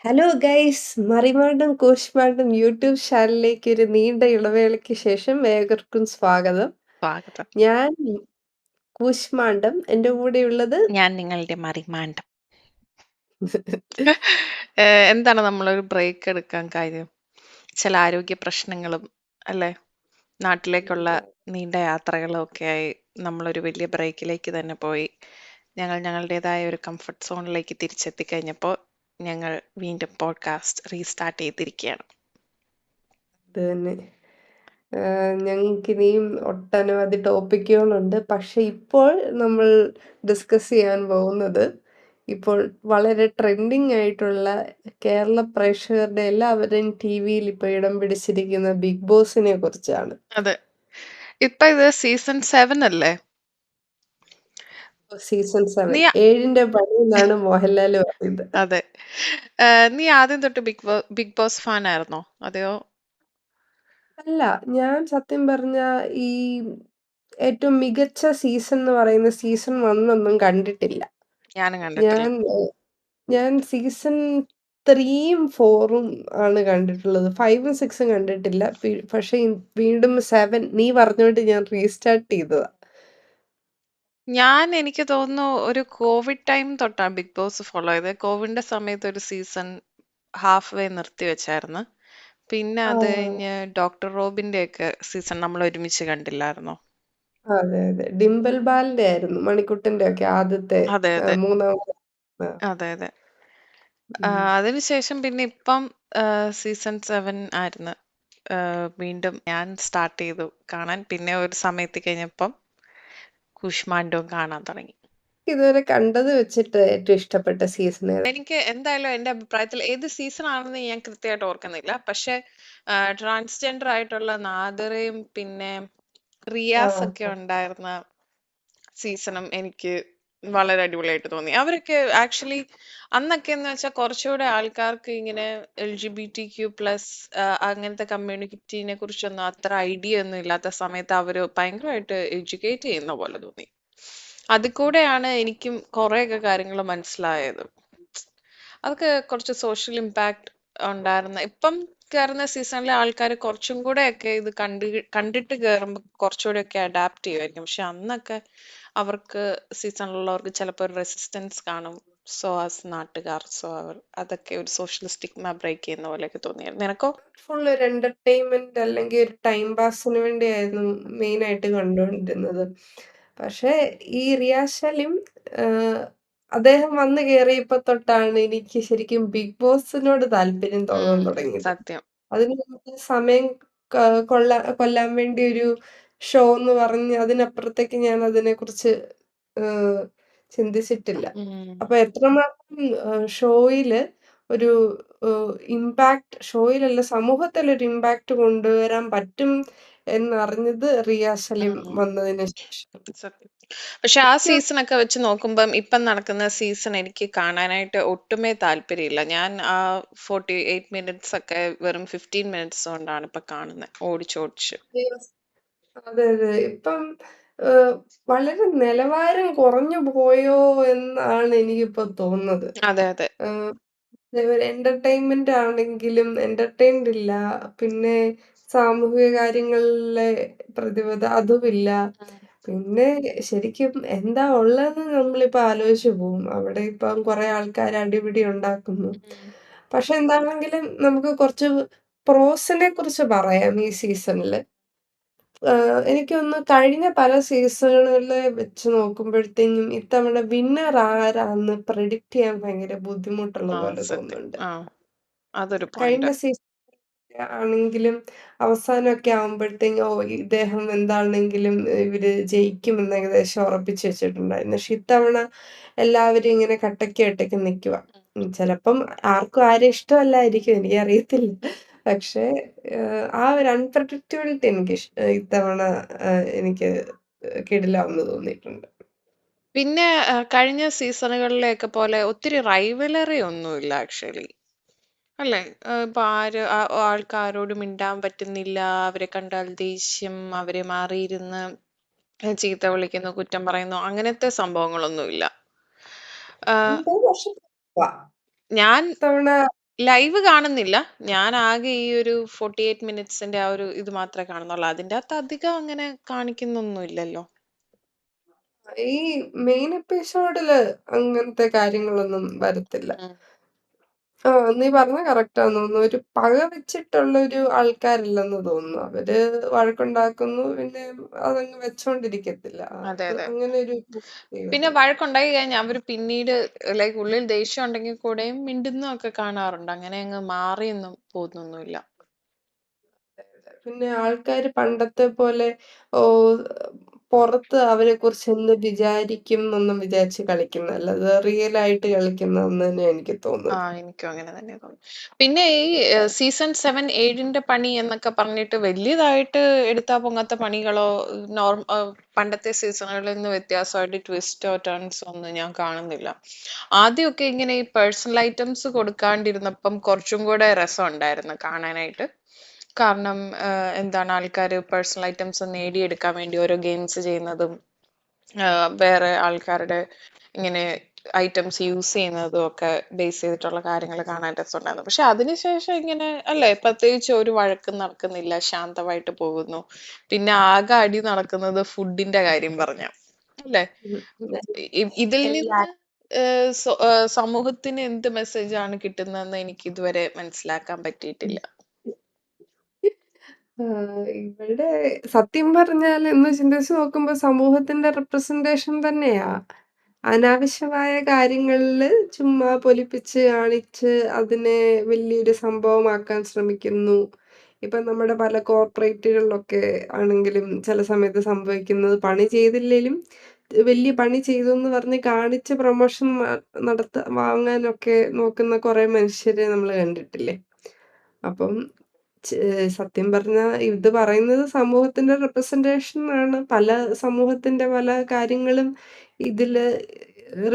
Hello guys! മറിമാണ്ടും കൂശ്മാണ്ടും YouTube ചാനലിലേക്ക് ഒരു നീണ്ട ഇടവേളയ്ക്ക് ശേഷം ഏവർക്കും സ്വാഗതം. സ്വാഗതം. ഞാൻ കൂശ്മാണ്ഡം. എൻ്റെ കൂടെയുള്ളത് ഞാൻ നിങ്ങളുടെ മറിമാണ്ടം. എന്താണ് നമ്മളൊരു ബ്രേക്ക് എടുക്കാൻ കാര്യം? ചില ആരോഗ്യ പ്രശ്നങ്ങളും അല്ലേ? നാട്ടിലേക്കുള്ള നീണ്ട യാത്രകളും ഒക്കെയായി നമ്മളൊരു വലിയ ബ്രേക്കിലേക്ക് തന്നെ പോയി. ഞങ്ങൾ ഞങ്ങളുടേതായ ഒരു കംഫർട്ട് സോണിലേക്ക് തിരിച്ചെത്തിക്കഴിഞ്ഞപ്പോൾ ഞങ്ങൾ വീണ്ടും പോഡ്കാസ്റ്റ് റീസ്റ്റാർട്ട് ചെയ്തിരിക്കുകയാണ്. അത് തന്നെ. ഞങ്ങൾക്കിനിയും ഒട്ടനവധി ടോപ്പിക്കുകളുണ്ട്. പക്ഷെ ഇപ്പോൾ നമ്മൾ ഡിസ്കസ് ചെയ്യാൻ പോകുന്നത് ഇപ്പോൾ വളരെ ട്രെൻഡിങ് ആയിട്ടുള്ള കേരള പ്രേക്ഷകരുടെ എല്ലാവരുടെയും ടിവിയിൽ ഇപ്പോൾ ഇടം പിടിച്ചിരിക്കുന്ന ബിഗ് ബോസിനെ കുറിച്ചാണ്. അതെ. ഇപ്പൊ ഇത് സീസൺ 7 അല്ലേ? സീസൺ 7 നീ 7ന്റെ പണി എന്നാണ് മോഹൻലാൽ പറയുന്നത്. അതെ. നീ ആദ്യം തൊട്ട് ബിഗ് ബോസ് ഫാൻ ആയിരുന്നോ? അതെയോ? അല്ല, ഞാൻ സത്യം പറഞ്ഞാ ഈ ഏറ്റവും മികച്ച സീസൺ എന്ന് പറയുന്ന സീസൺ 1 ഒന്നും കണ്ടിട്ടില്ല. ഞാനും കണ്ടിട്ടില്ല. ഞാൻ ഞാൻ സീസൺ 3ഉം 4ഉം ആണ് കണ്ടിട്ടുള്ളത്. 5ഉം 6ഉം കണ്ടിട്ടില്ല. പക്ഷെ വീണ്ടും 7 നീ പറഞ്ഞോണ്ട് ഞാൻ റീസ്റ്റാർട്ട് ചെയ്തതാ. എനിക്ക് തോന്നുന്നു ഒരു കോവിഡ് ടൈം തൊട്ടാ ബിഗ് ബോസ് ഫോളോ ചെയ്തത്. കോവിഡിന്റെ സമയത്ത് ഒരു സീസൺ ഹാഫ് വേ നിർത്തിവെച്ചായിരുന്നു. പിന്നെ ആ. അത് കഴിഞ്ഞ് ഡോക്ടർ റോബിന്റെ ഒക്കെ സീസൺ നമ്മൾ ഒരുമിച്ച് കണ്ടില്ലായിരുന്നോ? അതെ, അതെ. ഡിംപിൾ ബാലിന്റെ ആയിരുന്നു. മണിക്കുട്ടന്റെ ഒക്കെ ആദ്യത്തെ അതെ, അതെ. മൂന്നാമത്തെ. ആ. അതെ, അതെ. ഉം. അതിനുശേഷം പിന്നെ ഇപ്പം സീസൺ 7 ആയിരുന്നു. വീണ്ടും ഞാൻ സ്റ്റാർട്ട് ചെയ്തു കാണാൻ. പിന്നെ ഒരു സമയത്ത് കഴിഞ്ഞപ്പം കൂഷ്മാണ്ഡവും കാണാൻ തുടങ്ങി. ഇതുവരെ കണ്ടത് വെച്ചിട്ട് ഏറ്റവും ഇഷ്ടപ്പെട്ട സീസൺ ഏതാ? എനിക്ക് എന്തായാലും എന്റെ അഭിപ്രായത്തിൽ ഏത് സീസൺ ആണെന്ന് ഞാൻ കൃത്യമായിട്ട് ഓർക്കുന്നില്ല. പക്ഷെ ട്രാൻസ്ജെൻഡർ ആയിട്ടുള്ള നാദിറയും പിന്നെ റിയാസ് ഒക്കെ ആ. ഉണ്ടായിരുന്ന സീസണും എനിക്ക് വളരെ അടിപൊളിയായിട്ട് തോന്നി. അവരൊക്കെ ആക്ച്വലി അന്നൊക്കെ എന്ന് വെച്ചാൽ കുറച്ചുകൂടെ ആൾക്കാർക്ക് ഇങ്ങനെ LGBTQ+ അങ്ങനത്തെ കമ്മ്യൂണിറ്റീനെ കുറിച്ചൊന്നും അത്ര ഐഡിയ ഒന്നും ഇല്ലാത്ത സമയത്ത് അവര് ഭയങ്കരമായിട്ട് എഡ്യൂക്കേറ്റ് ചെയ്യുന്ന പോലെ തോന്നി. അതിൽ കൂടെയാണ് എനിക്കും കുറെയൊക്കെ കാര്യങ്ങൾ മനസ്സിലായത്. അതൊക്കെ കുറച്ച് സോഷ്യൽ ഇമ്പാക്ട് ഉണ്ടായിരുന്ന ഇപ്പം കേറുന്ന സീസണിലെ ആൾക്കാർ കുറച്ചും കൂടെ ഒക്കെ ഇത് കണ്ടിട്ട് കേറുമ്പോൾ കുറച്ചുകൂടെ ഒക്കെ അഡാപ്റ്റ് ചെയ്യുമായിരിക്കും. പക്ഷെ അന്നൊക്കെ അവർക്ക് സീസണിലുള്ളവർക്ക് ചിലപ്പോൾ ഒരു റെസിസ്റ്റൻസ് കാണും. സോ ആസ് നാട്ടുകാർ സോ അവർ അതൊക്കെ ഒരു സോഷ്യൽ സ്റ്റിഗ്മ ബ്രേക്ക് ചെയ്യുന്ന പോലെയൊക്കെ തോന്നിയായിരുന്നു. നിനക്കോ? ഫുൾ ഒരു എന്റർടൈൻമെന്റ് അല്ലെങ്കിൽ ഒരു ടൈം പാസിന് വേണ്ടിയായിരുന്നു മെയിൻ ആയിട്ട് കണ്ടുകൊണ്ടിരുന്നത്. പക്ഷെ ഈ റിയാസ് സലീം അദ്ദേഹം വന്ന് കേറിയപ്പോ തൊട്ടാണ് എനിക്ക് ശരിക്കും ബിഗ് ബോസിനോട് താല്പര്യം തോന്നാൻ തുടങ്ങിയത്. സത്യം. അതിന് മുമ്പ് സമയം കൊല്ലാൻ വേണ്ടി ഒരു ഷോ എന്ന് പറഞ്ഞ് അതിനപ്പുറത്തേക്ക് ഞാൻ അതിനെക്കുറിച്ച് ഏഹ് ചിന്തിച്ചിട്ടില്ല. ഉം. അപ്പൊ എത്രമാത്രം ഷോയില് ഒരു ഇമ്പാക്ട് ഷോയിലല്ല സമൂഹത്തിൽ ഒരു ഇമ്പാക്ട് കൊണ്ടുവരാൻ പറ്റും എന്നറിഞ്ഞത് റിയാസ് സലീം ഉം. വന്നതിന് ശേഷം. സത്യം. പക്ഷെ ആ എനിക്ക് സീസണൊക്കെ വെച്ച് നോക്കുമ്പം ഇപ്പം നടക്കുന്ന സീസൺ എനിക്ക് കാണാനായിട്ട് ഒട്ടുമേ താല്പര്യമില്ല. ഞാൻ ആ 48 മിനിറ്റ്സ് ഒക്കെ വെറും 15 മിനിറ്റ്സ് കൊണ്ടാണ് ഇപ്പൊ കാണുന്നത്. ഓടിച്ചോടിച്ച്. അതെ, അതെ. ഇപ്പം ഏഹ് വളരെ നിലവാരം കുറഞ്ഞു പോയോ എന്നാണ് എനിക്കിപ്പോ തോന്നുന്നത്. അതെ, അതെ. ഏഹ് ഒരു എന്റർടൈൻമെന്റ് ആണെങ്കിലും എന്റർടൈൻഡ് ഇല്ല. പിന്നെ സാമൂഹിക കാര്യങ്ങളിലെ പ്രതിബദ്ധത അതുമില്ല. ഉം. പിന്നെ ശരിക്കും എന്താ ഉള്ളതെന്ന് നമ്മളിപ്പോ ആലോചിച്ചു പോവും. അവിടെ ഇപ്പം കുറെ ആൾക്കാര് അടിപിടി ഉണ്ടാക്കുന്നു. ഉം. പക്ഷെ എന്താണെങ്കിലും നമുക്ക് കുറച്ച് പ്രോസിനെ കുറിച്ച് പറയാം ഈ സീസണില്. എനിക്ക് തോന്നുന്നു കഴിഞ്ഞ പല സീസണുകളിലെ വെച്ച് നോക്കുമ്പോഴത്തേക്കും ഇത്തവണ വിന്നർ ആരാന്ന് പ്രെഡിക്റ്റ് ചെയ്യാൻ ഭയങ്കര ബുദ്ധിമുട്ടുള്ള ആ പോലെ സത്യം. തോന്നുന്നുണ്ട്. ആ അതൊരു കഴിഞ്ഞ പോയിന്റ്. സീസൺ ആണെങ്കിലും അവസാനമൊക്കെ ആവുമ്പോഴത്തേക്കും ഇദ്ദേഹം എന്താണെങ്കിലും ഇവര് ജയിക്കുമെന്ന് ഏകദേശം ഉറപ്പിച്ച് വെച്ചിട്ടുണ്ടായിരുന്നു. പക്ഷെ ഇത്തവണ എല്ലാവരും ഇങ്ങനെ കട്ടക്ക് കട്ടക്ക് നിൽക്കുക. ചിലപ്പം ആർക്കും ആരെയും ഇഷ്ടമല്ലായിരിക്കും എനിക്കറിയത്തില്ല. പക്ഷേ ആ ഒരു അൺപ്രഡിക്റ്റബിലിറ്റി ഇത്തവണ എനിക്ക് കിടിലാന്ന് തോന്നിയിട്ടുണ്ട്. പിന്നെ കഴിഞ്ഞ സീസണുകളിലെയൊക്കെ പോലെ ഒത്തിരി റൈവലറി ഒന്നുമില്ല ആക്ച്വലി. അല്ലേ? ഇപ്പൊ ആൾക്കാരോട് മിണ്ടാൻ പറ്റുന്നില്ല. അവരെ കണ്ടാൽ ദേഷ്യം, അവരെ മാറിയിരുന്ന് ചീത്ത വിളിക്കുന്നു, കുറ്റം പറയുന്നു, അങ്ങനത്തെ സംഭവങ്ങളൊന്നുമില്ല. ഉണ്ട് പക്ഷെ ഞാൻ ഇത്തവണ ലൈവ് കാണുന്നില്ല. ഞാൻ ആകെ ഈ ഒരു 48 മിനിറ്റ്സിന്റെ ആ ഒരു ഇത് മാത്രമേ കാണുന്നുള്ളൂ. അതിന്റകത്ത് അധികം അങ്ങനെ കാണിക്കുന്നൊന്നും ഇല്ലല്ലോ. ഈ മെയിൻ എപ്പിസോഡില് അങ്ങനത്തെ കാര്യങ്ങളൊന്നും വരത്തില്ല. ഉം. ആ, നീ പറഞ്ഞ കറക്റ്റാന്ന് തോന്നുന്നു. ഒരു പക വെച്ചിട്ടുള്ളൊരു ആൾക്കാരില്ലെന്ന് തോന്നുന്നു. അവര് വഴക്കുണ്ടാക്കുന്നു, പിന്നെ അതങ്ങ് വെച്ചോണ്ടിരിക്കത്തില്ല. അതെ, അത് അതെ. അങ്ങനെ ഒരു പിന്നെ ചെയ്തിട്ടുണ്ട്. വഴക്കുണ്ടായി കഴിഞ്ഞാ അവര് പിന്നീട് ലൈക്ക് ഉള്ളിൽ ദേഷ്യം ഉണ്ടെങ്കിൽ കൂടെയും മിണ്ടുന്നതൊക്കെ കാണാറുണ്ട്. അങ്ങനെ അങ്ങ് മാറിയൊന്നും പോകുന്നൊന്നുമില്ല. പിന്നെ ആൾക്കാര് പണ്ടത്തെ പോലെ ഓ പുറത്ത് അവരെ കുറിച്ച് എന്ത് വിചാരിക്കും എന്നൊന്നും വിചാരിച്ച് കളിക്കുന്നതല്ല. അത് റിയൽ ആയിട്ട് കളിക്കുന്നതെന്ന് തന്നെ എനിക്ക് ആ, തോന്നുന്നത്. എനിക്കും അങ്ങനെ തന്നെ തോന്നുന്നു. പിന്നെ ഈ സീസൺ 7 ഏഴിന്റെ പണി എന്നൊക്കെ പറഞ്ഞിട്ട് വലിയതായിട്ട് എടുത്താ പൊങ്ങാത്ത പണികളോ പണ്ടത്തെ സീസണുകളിൽ നിന്ന് വ്യത്യാസമായിട്ട് ട്വിസ്റ്റോ ടേൺസോ ഒന്നും ഞാൻ കാണുന്നില്ല. ആദ്യമൊക്കെ ഇങ്ങനെ ഈ പേഴ്സണൽ ഐറ്റംസ് കൊടുക്കാണ്ടിരുന്നപ്പം കുറച്ചും കൂടെ രസം ഉണ്ടായിരുന്നു കാണാനായിട്ട്. കാരണം എന്താണ് ആൾക്കാര് പേഴ്സണൽ ഐറ്റംസ് നേടിയെടുക്കാൻ വേണ്ടി ഓരോ ഗെയിംസ് ചെയ്യുന്നതും വേറെ ആൾക്കാരുടെ ഇങ്ങനെ ഐറ്റംസ് യൂസ് ചെയ്യുന്നതും ഒക്കെ ബേസ് ചെയ്തിട്ടുള്ള കാര്യങ്ങൾ കാണാൻ രസമുണ്ടായിരുന്നു. പക്ഷെ അതിനുശേഷം ഇങ്ങനെ അല്ലേ, പ്രത്യേകിച്ച് ഒരു വഴക്കും നടക്കുന്നില്ല, ശാന്തമായിട്ട് പോകുന്നു. പിന്നെ ആകെ അടി നടക്കുന്നത് ഫുഡിന്റെ കാര്യം പറഞ്ഞ അല്ലേ. ഉം. ഇതിൽ എല്ലാ നിന്ന് സമൂഹത്തിന് എന്ത് മെസ്സേജ് ആണ് കിട്ടുന്നതെന്ന് എനിക്ക് ഇതുവരെ മനസ്സിലാക്കാൻ പറ്റിയിട്ടില്ല. ഇവിടെ സത്യം പറഞ്ഞാല് ഇന്ന് ചിന്തിച്ച് നോക്കുമ്പോ സമൂഹത്തിന്റെ റെപ്രസെന്റേഷൻ തന്നെയാ. അനാവശ്യമായ കാര്യങ്ങളില് ചുമ്മാ പൊലിപ്പിച്ച് കാണിച്ച് അതിനെ വലിയൊരു സംഭവമാക്കാൻ ശ്രമിക്കുന്നു. ഇപ്പൊ നമ്മുടെ പല കോർപ്പറേറ്റുകളിലൊക്കെ ആണെങ്കിലും ചില സമയത്ത് സംഭവിക്കുന്നത് പണി ചെയ്തില്ലേലും വലിയ പണി ചെയ്തുന്ന് പറഞ്ഞ് കാണിച്ച് പ്രൊമോഷൻ വാങ്ങാനൊക്കെ നോക്കുന്ന കുറെ മനുഷ്യരെ നമ്മള് കണ്ടിട്ടില്ലേ? അപ്പം ചെ സത്യം പറഞ്ഞാ ഇത് പറയുന്നത് സമൂഹത്തിന്റെ റെപ്രസെന്റേഷൻ ആണ്. പല സമൂഹത്തിന്റെ പല കാര്യങ്ങളും ഇതില്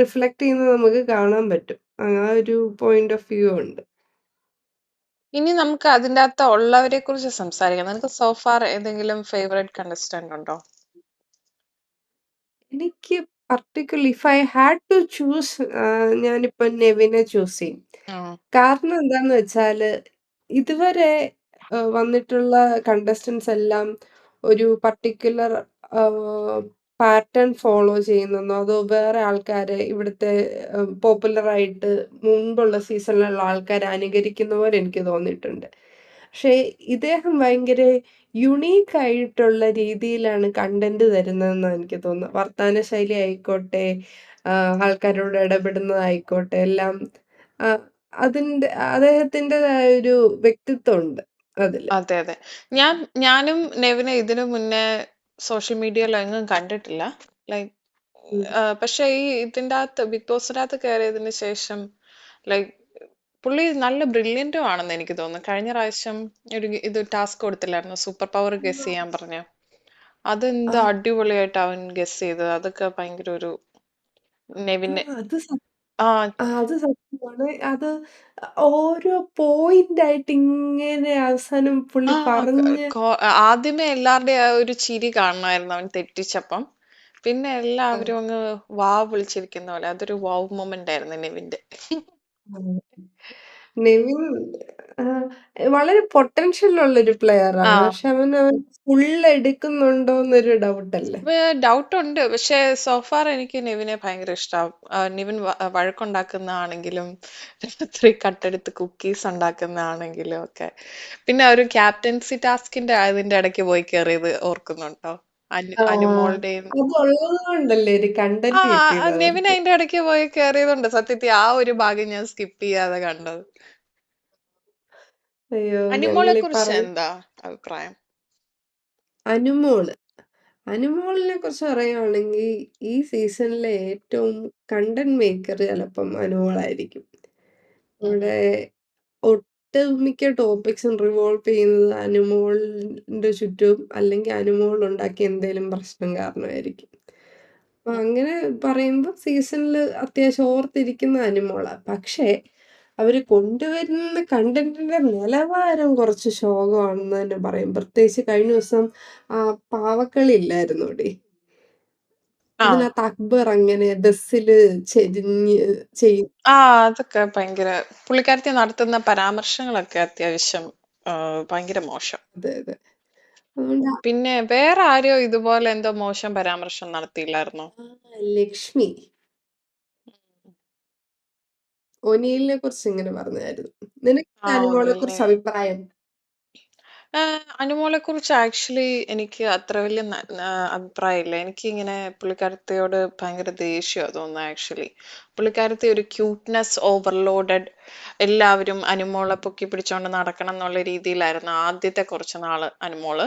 റിഫ്ലക്ട് ചെയ്യുന്നത് നമുക്ക് കാണാൻ പറ്റും. ആ ഒരു പോയിന്റ് ഓഫ് വ്യൂ ഉണ്ട്. ഇനി നമുക്ക് അതിൻ്റെ അകത്ത് ഉള്ളവരെ കുറിച്ച് സംസാരിക്കാം. നിനക്ക് സോഫാർ ഏതെങ്കിലും ഫേവറേറ്റ് കണ്ടസ്റ്റന്റ് ഉണ്ടോ? എനിക്ക് if I had to choose ഞാനിപ്പോ നെവിനെ ചൂസ് ചെയ്യും. ഉം. കാരണം എന്താന്ന് വെച്ചാല്, ഇതുവരെ വന്നിട്ടുള്ള കണ്ടസ്റ്റൻസ് എല്ലാം ഒരു പർട്ടിക്യുലർ പാറ്റേൺ ഫോളോ ചെയ്യുന്നെന്നോ, അതോ വേറെ ആൾക്കാരെ ഇവിടുത്തെ പോപ്പുലറായിട്ട് മുൻപുള്ള സീസണിലുള്ള ആൾക്കാരെ അനുകരിക്കുന്ന പോലെ എനിക്ക് തോന്നിയിട്ടുണ്ട്. പക്ഷേ ഇദ്ദേഹം ഭയങ്കര യുണീക്ക് ആയിട്ടുള്ള രീതിയിലാണ് കണ്ടന്റ് തരുന്നതെന്നാണ് എനിക്ക് തോന്നുന്നത്. വർത്തമാന ശൈലി ആയിക്കോട്ടെ, ആൾക്കാരോട് ഇടപെടുന്നതായിക്കോട്ടെ, എല്ലാം ആ, അദ്ദേഹത്തിൻ്റെതായ ഒരു വ്യക്തിത്വം ഉണ്ട് അതില്. അതെ, അതെ. ഞാനും നെവിനെ ഇതിനു മുന്നേ സോഷ്യൽ മീഡിയയിൽ എങ്ങും കണ്ടിട്ടില്ല. ലൈക്ക് ഉം. പക്ഷെ ഈ ഇതിന്റെ അകത്ത് ബിഗ് ബോസിനകത്ത് കയറിയതിന് ശേഷം ലൈക്ക് പുള്ളി നല്ല ബ്രില്യന്റും ആണെന്ന് എനിക്ക് തോന്നുന്നു. കഴിഞ്ഞ പ്രാവശ്യം ഇത് ടാസ്ക് കൊടുത്തില്ലായിരുന്നു, സൂപ്പർ പവർ ഗസ് ചെയ്യാൻ പറഞ്ഞ. ആ, അതെന്ത് അടിപൊളിയായിട്ട് അവൻ ഗസ് ചെയ്തത്. അതൊക്കെ ഭയങ്കര ഒരു ആ, നെവിനെ അത് ആ അത് സത്യമാണ്. അത് ഓരോ പോയിന്റ് ആയിട്ട് ഇങ്ങനെ അവസാനം ആ പുള്ളി പറഞ്ഞ് ആദ്യമേ എല്ലാവരുടെയും ആ ഒരു ചിരി കാണണമായിരുന്നു അവൻ തെറ്റിച്ചപ്പം. പിന്നെ ആ, എല്ലാവരും അങ്ങ് വാവ് വിളിച്ചിരിക്കുന്ന പോലെ. അതൊരു വാവ് മൊമെന്റ് ആയിരുന്നു നെവിന്റെ. ആ. നെവിൻ ആ, വളരെ പൊട്ടൻഷ്യൽ ഉള്ളൊരു പ്ലെയർ ആണ്. ആ, പക്ഷെ അവൻ ഫുൾ എടുക്കുന്നുണ്ടോന്നൊരു ഡൗട്ടല്ലേ? ഡൗട്ട് ഉണ്ട്. പക്ഷെ സോഫാർ എനിക്ക് നെവിനെ ഭയങ്കര ഇഷ്ടമാവും. നെവിൻ വഴക്കുണ്ടാക്കുന്നതാണെങ്കിലും രാത്രി കട്ടെടുത്ത് കുക്കീസ് ഉണ്ടാക്കുന്നതാണെങ്കിലും ഒക്കെ. പിന്നെ ഒരു ക്യാപ്റ്റൻസി ടാസ്കിന്റെ അതിന്റെ ഇടയ്ക്ക് പോയി കയറിയത് ഓർക്കുന്നുണ്ടോ? ആ, അനുമോളുടെയും അതുള്ളത് കൊണ്ടല്ലേ ഒരു ആ കണ്ടന്റ് കിട്ടിയത് നെവിൻ അവർക്ക്. അതിന്റെ ഇടയ്ക്ക് പോയി കയറിയതുണ്ട്. സത്യത്തിൽ ആ ഒരു ഭാഗം ഞാൻ സ്കിപ്പ് ചെയ്യാതെ കണ്ടത്. അയ്യോ, അനിമോളെ ഞങ്ങളീ കുറിച്ച് എന്താ അഭിപ്രായം? അനുമോള് അനുമോളിനെ കുറിച്ച് പറയുവാണെങ്കിൽ ഈ സീസണിലെ ഏറ്റവും കണ്ടന്റ് മേക്കർ ചിലപ്പം അനുമോളായിരിക്കും. ഉം ഉം. ഇവിടെ ഒട്ടുമിക്ക ടോപ്പിക്സും റിവോൾവ് ചെയ്യുന്നത് അനുമോളിന്റെ ചുറ്റും, അല്ലെങ്കിൽ അനുമോൾ ഉണ്ടാക്കിയ എന്തേലും പ്രശ്നം കാരണമായിരിക്കും. അപ്പൊ ഉം. അങ്ങനെ പറയുമ്പോ സീസണില് അത്യാവശ്യം ഓർത്തിരിക്കുന്ന അനുമോളാ. പക്ഷേ അവര് കൊണ്ടുവരുന്ന കണ്ടന്റിന്റെ നിലവാരം കുറച്ച് ശോകമാണെന്ന് തന്നെ പറയും. പ്രത്യേകിച്ച് കഴിഞ്ഞ ദിവസം ആ പാവക്കളി ഇല്ലായിരുന്നോടി? ആ. അതിനകത്ത് അക്ബർ അങ്ങനെ ബസ്സില് ചെരിഞ്ഞ് ചെയ്യും. ആ അതൊക്കെ ഭയങ്കര പുള്ളിക്കാരത്തി നടത്തുന്ന പരാമർശങ്ങളൊക്കെ അത്യാവശ്യം ഭയങ്കര മോശം. അതെ, അതെ. അതുകൊണ്ട് പിന്നെ വേറെ ആരോ ഇതുപോലെ എന്തോ മോശം പരാമർശം നടത്തിയില്ലായിരുന്നോ? ലക്ഷ്മി ഒനീലിനെ കുറിച്ച് ഇങ്ങനെ പറഞ്ഞായിരുന്നു. നിനക്ക് ആ അനുമോളെ ഒനിലിനെ കുറിച്ച് അഭിപ്രായം? അനുമോളെ കുറിച്ച് ആക്ച്വലി എനിക്ക് അത്ര വലിയ അഭിപ്രായമില്ല. എനിക്കിങ്ങനെ പുള്ളിക്കാരത്തിയോട് ഭയങ്കര ദേഷ്യാ തോന്നുന്നത് ആക്ച്വലി. പുള്ളിക്കാരത്തി ഒരു ക്യൂട്ട്നെസ് ഓവർലോഡഡ് എല്ലാവരും അനുമോളെ പൊക്കി പിടിച്ചോണ്ട് നടക്കണം എന്നുള്ള രീതിയിലായിരുന്നു ആദ്യത്തെ കുറച്ച് നാള് അനുമോള്.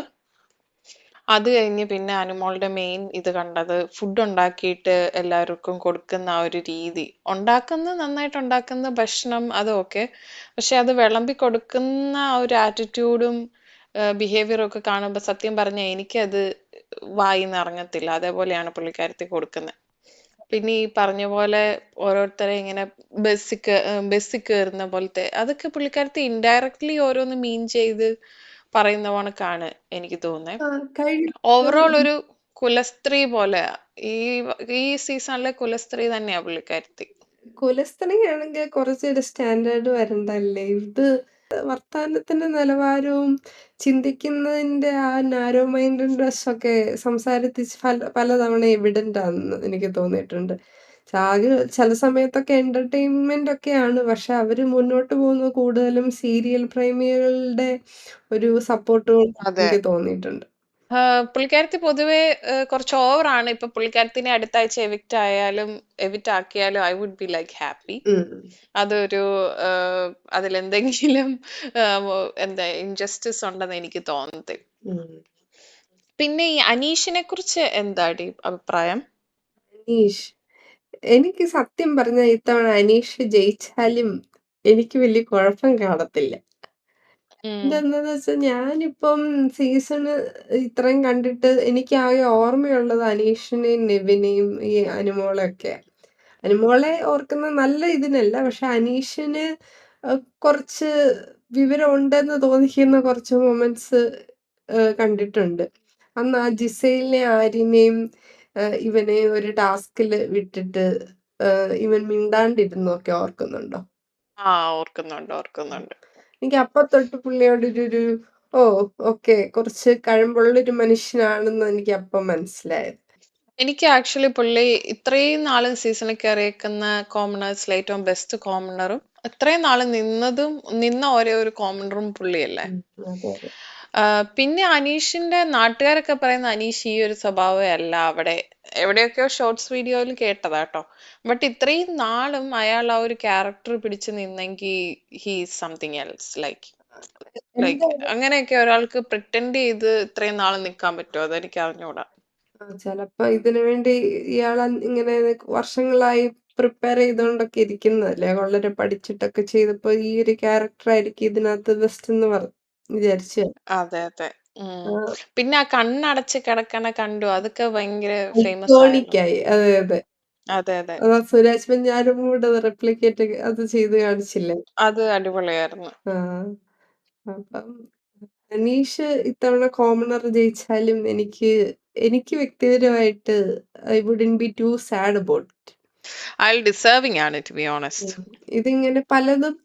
അത് കഴിഞ്ഞ് പിന്നെ അനുമോളുടെ മെയിൻ ഇത് കണ്ടത് ഫുഡ് ഉണ്ടാക്കിയിട്ട് എല്ലാവർക്കും കൊടുക്കുന്ന ആ ഒരു രീതി. നന്നായിട്ട് ഉണ്ടാക്കുന്ന ഭക്ഷണം അത് ഓക്കെ. പക്ഷെ അത് വിളമ്പി കൊടുക്കുന്ന ആ ഒരു ആറ്റിറ്റ്യൂഡും ബിഹേവിയറും ഒക്കെ കാണുമ്പോൾ സത്യം പറഞ്ഞാൽ എനിക്കത് വായിന്ന് ഇറങ്ങത്തില്ല. അതേപോലെയാണ് പുള്ളിക്കാരത്തി കൊടുക്കുന്നത്. പിന്നെ ഈ പറഞ്ഞ പോലെ ഓരോരുത്തരെ ഇങ്ങനെ ബസ്സിൽ കയറുന്ന പോലത്തെ അതൊക്കെ പുള്ളിക്കാരത്തി ഇൻഡയറക്ട്ലി ഓരോന്ന് മീൻ ചെയ്ത് പറയുന്ന കണക്കാണ് എനിക്ക് തോന്നുന്നത്. കഴിഞ്ഞ ഓവറോൾ ഒരു കുലസ്ത്രീ പോലെയാ. ഈ ഈ സീസണിലെ കുലസ്ത്രീ തന്നെയാ പുള്ളിക്കാരത്തി. കുലസ്ത്രീയാണെങ്കിൽ കുറച്ചൊരു സ്റ്റാൻഡേർഡ് വരണ്ടല്ലേ? ഇത് വർത്താനത്തിന്റെ നിലവാരവും ചിന്തിക്കുന്നതിന്റെ ആ നാരോ മൈൻഡഡ്നെസ്സൊക്കെ സംസാരത്തിൽ പലതവണ എവിഡന്റ് ആണെന്ന് എനിക്ക് തോന്നിയിട്ടുണ്ട്. ആകെ ചില സമയത്തൊക്കെ എന്റർടൈൻമെന്റ് ഒക്കെയാണ്. പക്ഷെ അവര് മുന്നോട്ട് പോകുന്നത് കൂടുതലും സീരിയൽ പ്രേമികളുടെ ഒരു സപ്പോർട്ട് കൊണ്ടാന്ന് അതെ. എനിക്ക് തോന്നിയിട്ടുണ്ട്. പുള്ളിക്കാരത്തി പൊതുവേ കുറച്ച് ഓവറാണ്. ഇപ്പൊ പുള്ളിക്കാരത്തിനെ അടുത്ത ആഴ്ച എവിക്റ്റ് ആക്കിയാലും I would be like happy. ഉം. അതൊരു അതിലെന്തെങ്കിലും എന്താ ഇൻജസ്റ്റിസ് ഉണ്ടെന്ന് എനിക്ക് തോന്നത്തില്ല. ഉം. പിന്നെ ഈ അനീഷിനെ കുറിച്ച് എന്താടി അഭിപ്രായം? അനീഷ്. എനിക്ക് സത്യം പറഞ്ഞാ ഇത്തവണ അനീഷ് ജയിച്ചാലും എനിക്ക് വലിയ കുഴപ്പം കാണത്തില്ല. ഉം. ഇതെന്താന്ന് വെച്ചാ ഞാനിപ്പം സീസണ് ഇത്രയും കണ്ടിട്ട് എനിക്കാകെ ഓർമ്മയുള്ളത് അനീഷിനെയും, നെവിനെയും, ഈ അനുമോളെയൊക്കെയാ. അനുമോളെ ഓർക്കുന്ന നല്ല ഇതിനല്ല. പക്ഷെ അനീഷിന് കുറച്ച് വിവരം ഉണ്ടെന്ന് തോന്നിക്കുന്ന കുറച്ച് മൊമെന്റ്സ് കണ്ടിട്ടുണ്ട്. അന്ന് ആ ജിസേലിനെയും, ആര്യനെയും ഇവനെയും ഒരു ടാസ്കില് വിട്ടിട്ട് ഇവൻ മിണ്ടാണ്ടിരുന്നതൊക്കെ ഓർക്കുന്നുണ്ടോ? ആ ഓർക്കുന്നുണ്ട്. എനിക്ക് അപ്പൊ തൊട്ട് പുള്ളിയോടൊരു ഓ ഓക്കെ കുറച്ച് കഴമ്പുള്ളൊരു മനുഷ്യനാണെന്ന് എനിക്ക് അപ്പം മനസ്സിലായത്. എനിക്ക് ആക്ച്വലി പുള്ളി ഇത്രയും നാള് സീസണിൽ കയറിയേക്കുന്ന കോമണേഴ്സിൽ ഏറ്റവും ബെസ്റ്റ് കോമണറും ഇത്രയും നാള് നിന്ന ഒരേ ഒരു കോമണറും പുള്ളിയല്ലേ. അതെ, അതെ. പിന്നെ അനീഷിന്റെ നാട്ടുകാരൊക്കെ പറയുന്ന അനീഷ് ഈ ഒരു സ്വഭാവമേ അല്ല അവിടെ. എവിടെയൊക്കെയോ ഷോർട്സ് വീഡിയോയിൽ കേട്ടതാട്ടോ. ബട്ട് ഇത്രയും നാളും അയാൾ ആ ഒരു ക്യാരക്ടർ പിടിച്ചു നിന്നെങ്കിൽ he is something else. Like എന്റെ അങ്ങനെയൊക്കെ ഒരാൾക്ക് പ്രിറ്റൻഡ് ചെയ്ത് ഇത്രയും നാള് നിൽക്കാൻ പറ്റുമോ? അതെനിക്ക് അറിഞ്ഞൂടാ. ചെലപ്പോ ഇതിനു വേണ്ടി ഇയാൾ ഇങ്ങനെ വർഷങ്ങളായി പ്രിപ്പയർ ചെയ്തുകൊണ്ടൊക്കെ ഇരിക്കുന്നതല്ലേ. വളരെ പഠിച്ചിട്ടൊക്കെ ചെയ്തപ്പോ ഈ ഒരു ക്യാരക്ടർ ആയിരിക്കും ഇതിനകത്ത് ബെസ്റ്റ് എന്ന് വിചാരിച്ചു. അതെ അതെ. പിന്നെ ആ കണ്ണടച്ച് കിടക്കണ കണ്ടു. അതൊക്കെ ഭയങ്കര ഫേമസ് ഐക്കോണിക് ആയല്ലോ. ആയി. അതെ, അതെ. അതെ അതെ. അതാ സുരാജ് വെഞ്ഞാറും കൂടെ റെപ്ലിക്കേറ്റ് അത് ചെയ്ത് കാണിച്ചില്ലേ? അത് അടിപൊളിയായിരുന്നു. ആ. അപ്പം അനീഷ് ഇത്തവണ കോമണർ ജയിച്ചാലും എനിക്ക് വ്യക്തിപരമായിട്ട് I wouldn't be too sad about it. അയാൾ ഡിസേർവിംഗ് ആണ് ടു ബി ഓണസ്റ്റ്. ഇതിങ്ങനെ പലതും